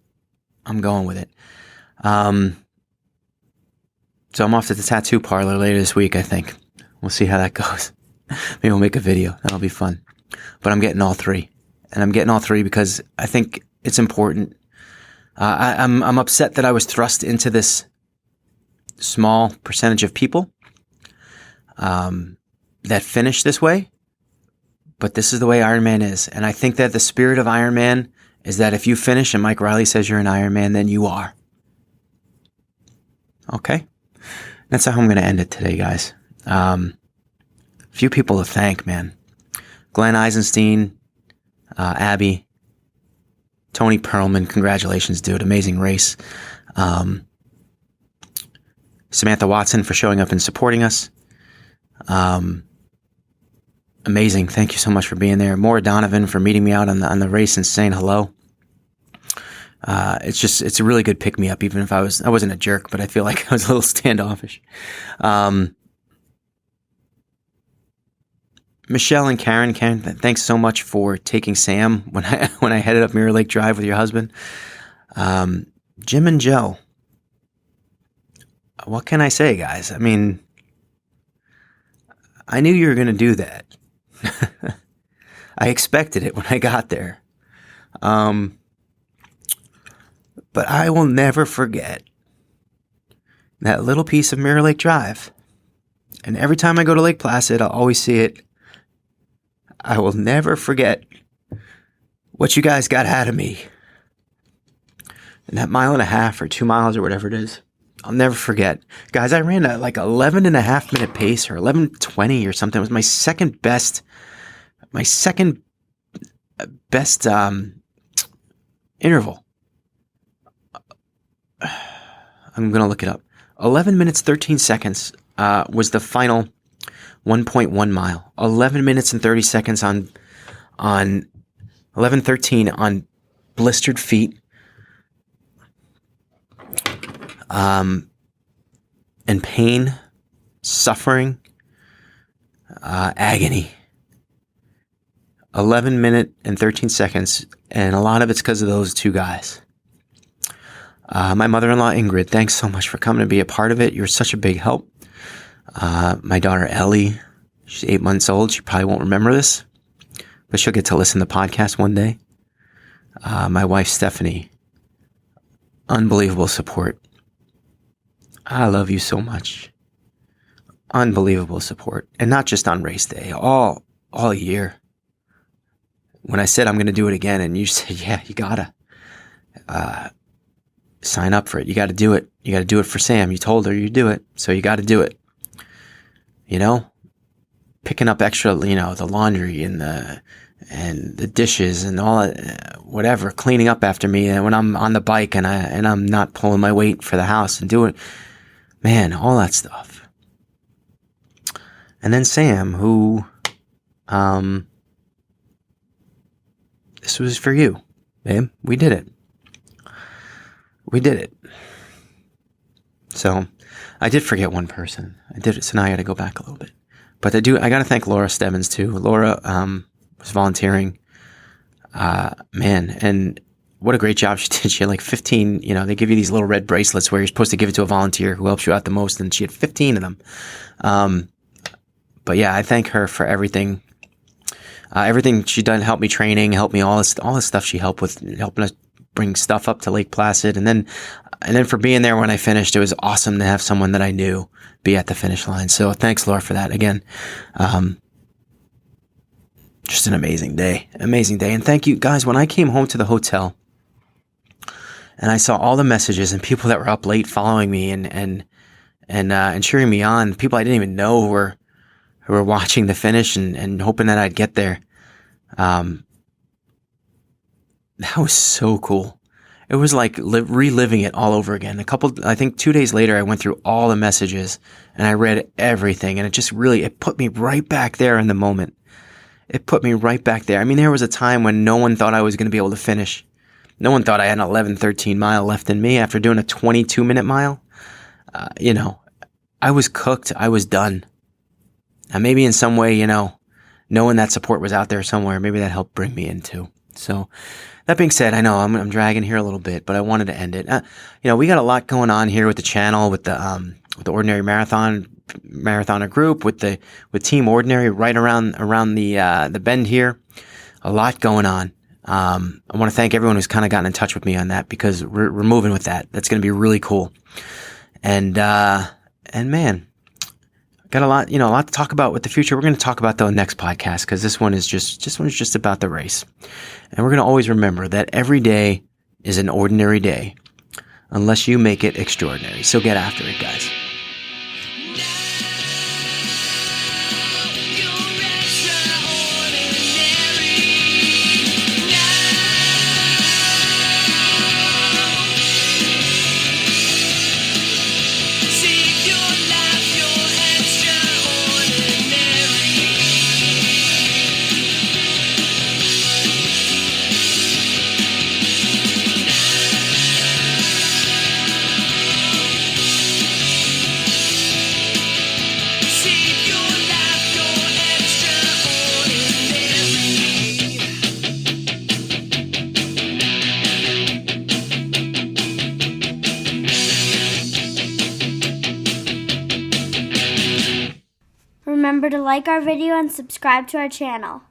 I'm going with it. So I'm off to the tattoo parlor later this week, I think. We'll see how that goes. Maybe we'll make a video. That'll be fun. But I'm getting all three. And I'm getting all three because I think it's important. I'm upset that I was thrust into this small percentage of people that finish this way, but this is the way Ironman is. And I think that the spirit of Ironman is that if you finish and Mike Riley says you're an Ironman, then you are. Okay? That's how I'm going to end it today, guys. Few people to thank, man. Glenn Eisenstein, Abby, Tony Perlman, congratulations, dude. Amazing race. Samantha Watson for showing up and supporting us. Amazing. Thank you so much for being there. Maura Donovan for meeting me out on the race and saying hello. It's a really good pick me up, even if I wasn't a jerk, but I feel like I was a little standoffish. Michelle and Karen, thanks so much for taking Sam when I headed up Mirror Lake Drive with your husband. Jim and Joe. What can I say, guys? I mean, I knew you were going to do that. I expected it when I got there. But I will never forget that little piece of Mirror Lake Drive. And every time I go to Lake Placid, I'll always see it. I will never forget what you guys got out of me. And that 1.5 or 2 miles or whatever it is, I'll never forget. Guys, I ran a 11.5 minute pace or 11:20 or something. It was my second best interval. I'm going to look it up. 11 minutes, 13 seconds was the final 1.1 mile. 11 minutes and 30 seconds on 11:13 on blistered feet. And pain, suffering, agony. 11 minutes and 13 seconds, and a lot of it's because of those two guys. My mother-in-law, Ingrid, thanks so much for coming to be a part of it. You're such a big help. My daughter, Ellie, she's 8 months old. She probably won't remember this, but she'll get to listen to the podcast one day. My wife, Stephanie, unbelievable support. I love you so much. Unbelievable support. And not just on race day, all year. When I said I'm going to do it again and you said, yeah, you gotta sign up for it. You got to do it. You got to do it for Sam. You told her you'd do it. So you got to do it. You know, picking up extra, the laundry and and the dishes and all whatever, cleaning up after me, and when I'm on the bike and I'm not pulling my weight for the house and doing, man, all that stuff. And then Sam, who, this was for you, babe. We did it. We did it. So I did forget one person. I did it. So now I got to go back a little bit. But I got to thank Laura Stebbins too. Laura was volunteering. Man, and what a great job she did. She had like 15, they give you these little red bracelets where you're supposed to give it to a volunteer who helps you out the most. And she had 15 of them. But yeah, I thank her for everything. Everything she done, helped me training, helped me all this stuff she helped with, helping us bring stuff up to Lake Placid. And then for being there when I finished, it was awesome to have someone that I knew be at the finish line. So thanks, Laura, for that again. Just an amazing day. And thank you guys. When I came home to the hotel and I saw all the messages and people that were up late following me and cheering me on, people I didn't even know who were watching the finish and hoping that I'd get there. That was so cool. It was like reliving it all over again. I think 2 days later, I went through all the messages and I read everything, and it put me right back there in the moment. It put me right back there. I mean, there was a time when no one thought I was going to be able to finish. No one thought I had an 11, 13 mile left in me after doing a 22-minute mile. I was cooked. I was done. And maybe in some way, knowing that support was out there somewhere, maybe that helped bring me into. So that being said, I know I'm dragging here a little bit, but I wanted to end it. We got a lot going on here with the channel, with the Ordinary Marathoner group, with Team Ordinary right around the bend here. A lot going on. I want to thank everyone who's kind of gotten in touch with me on that, because we're moving with that. That's going to be really cool. And man, got a lot to talk about with the future. We're going to talk about the next podcast, because this one is just about the race. And we're going to always remember that every day is an ordinary day unless you make it extraordinary. So get after it, guys.
Remember to like our video and subscribe to our channel.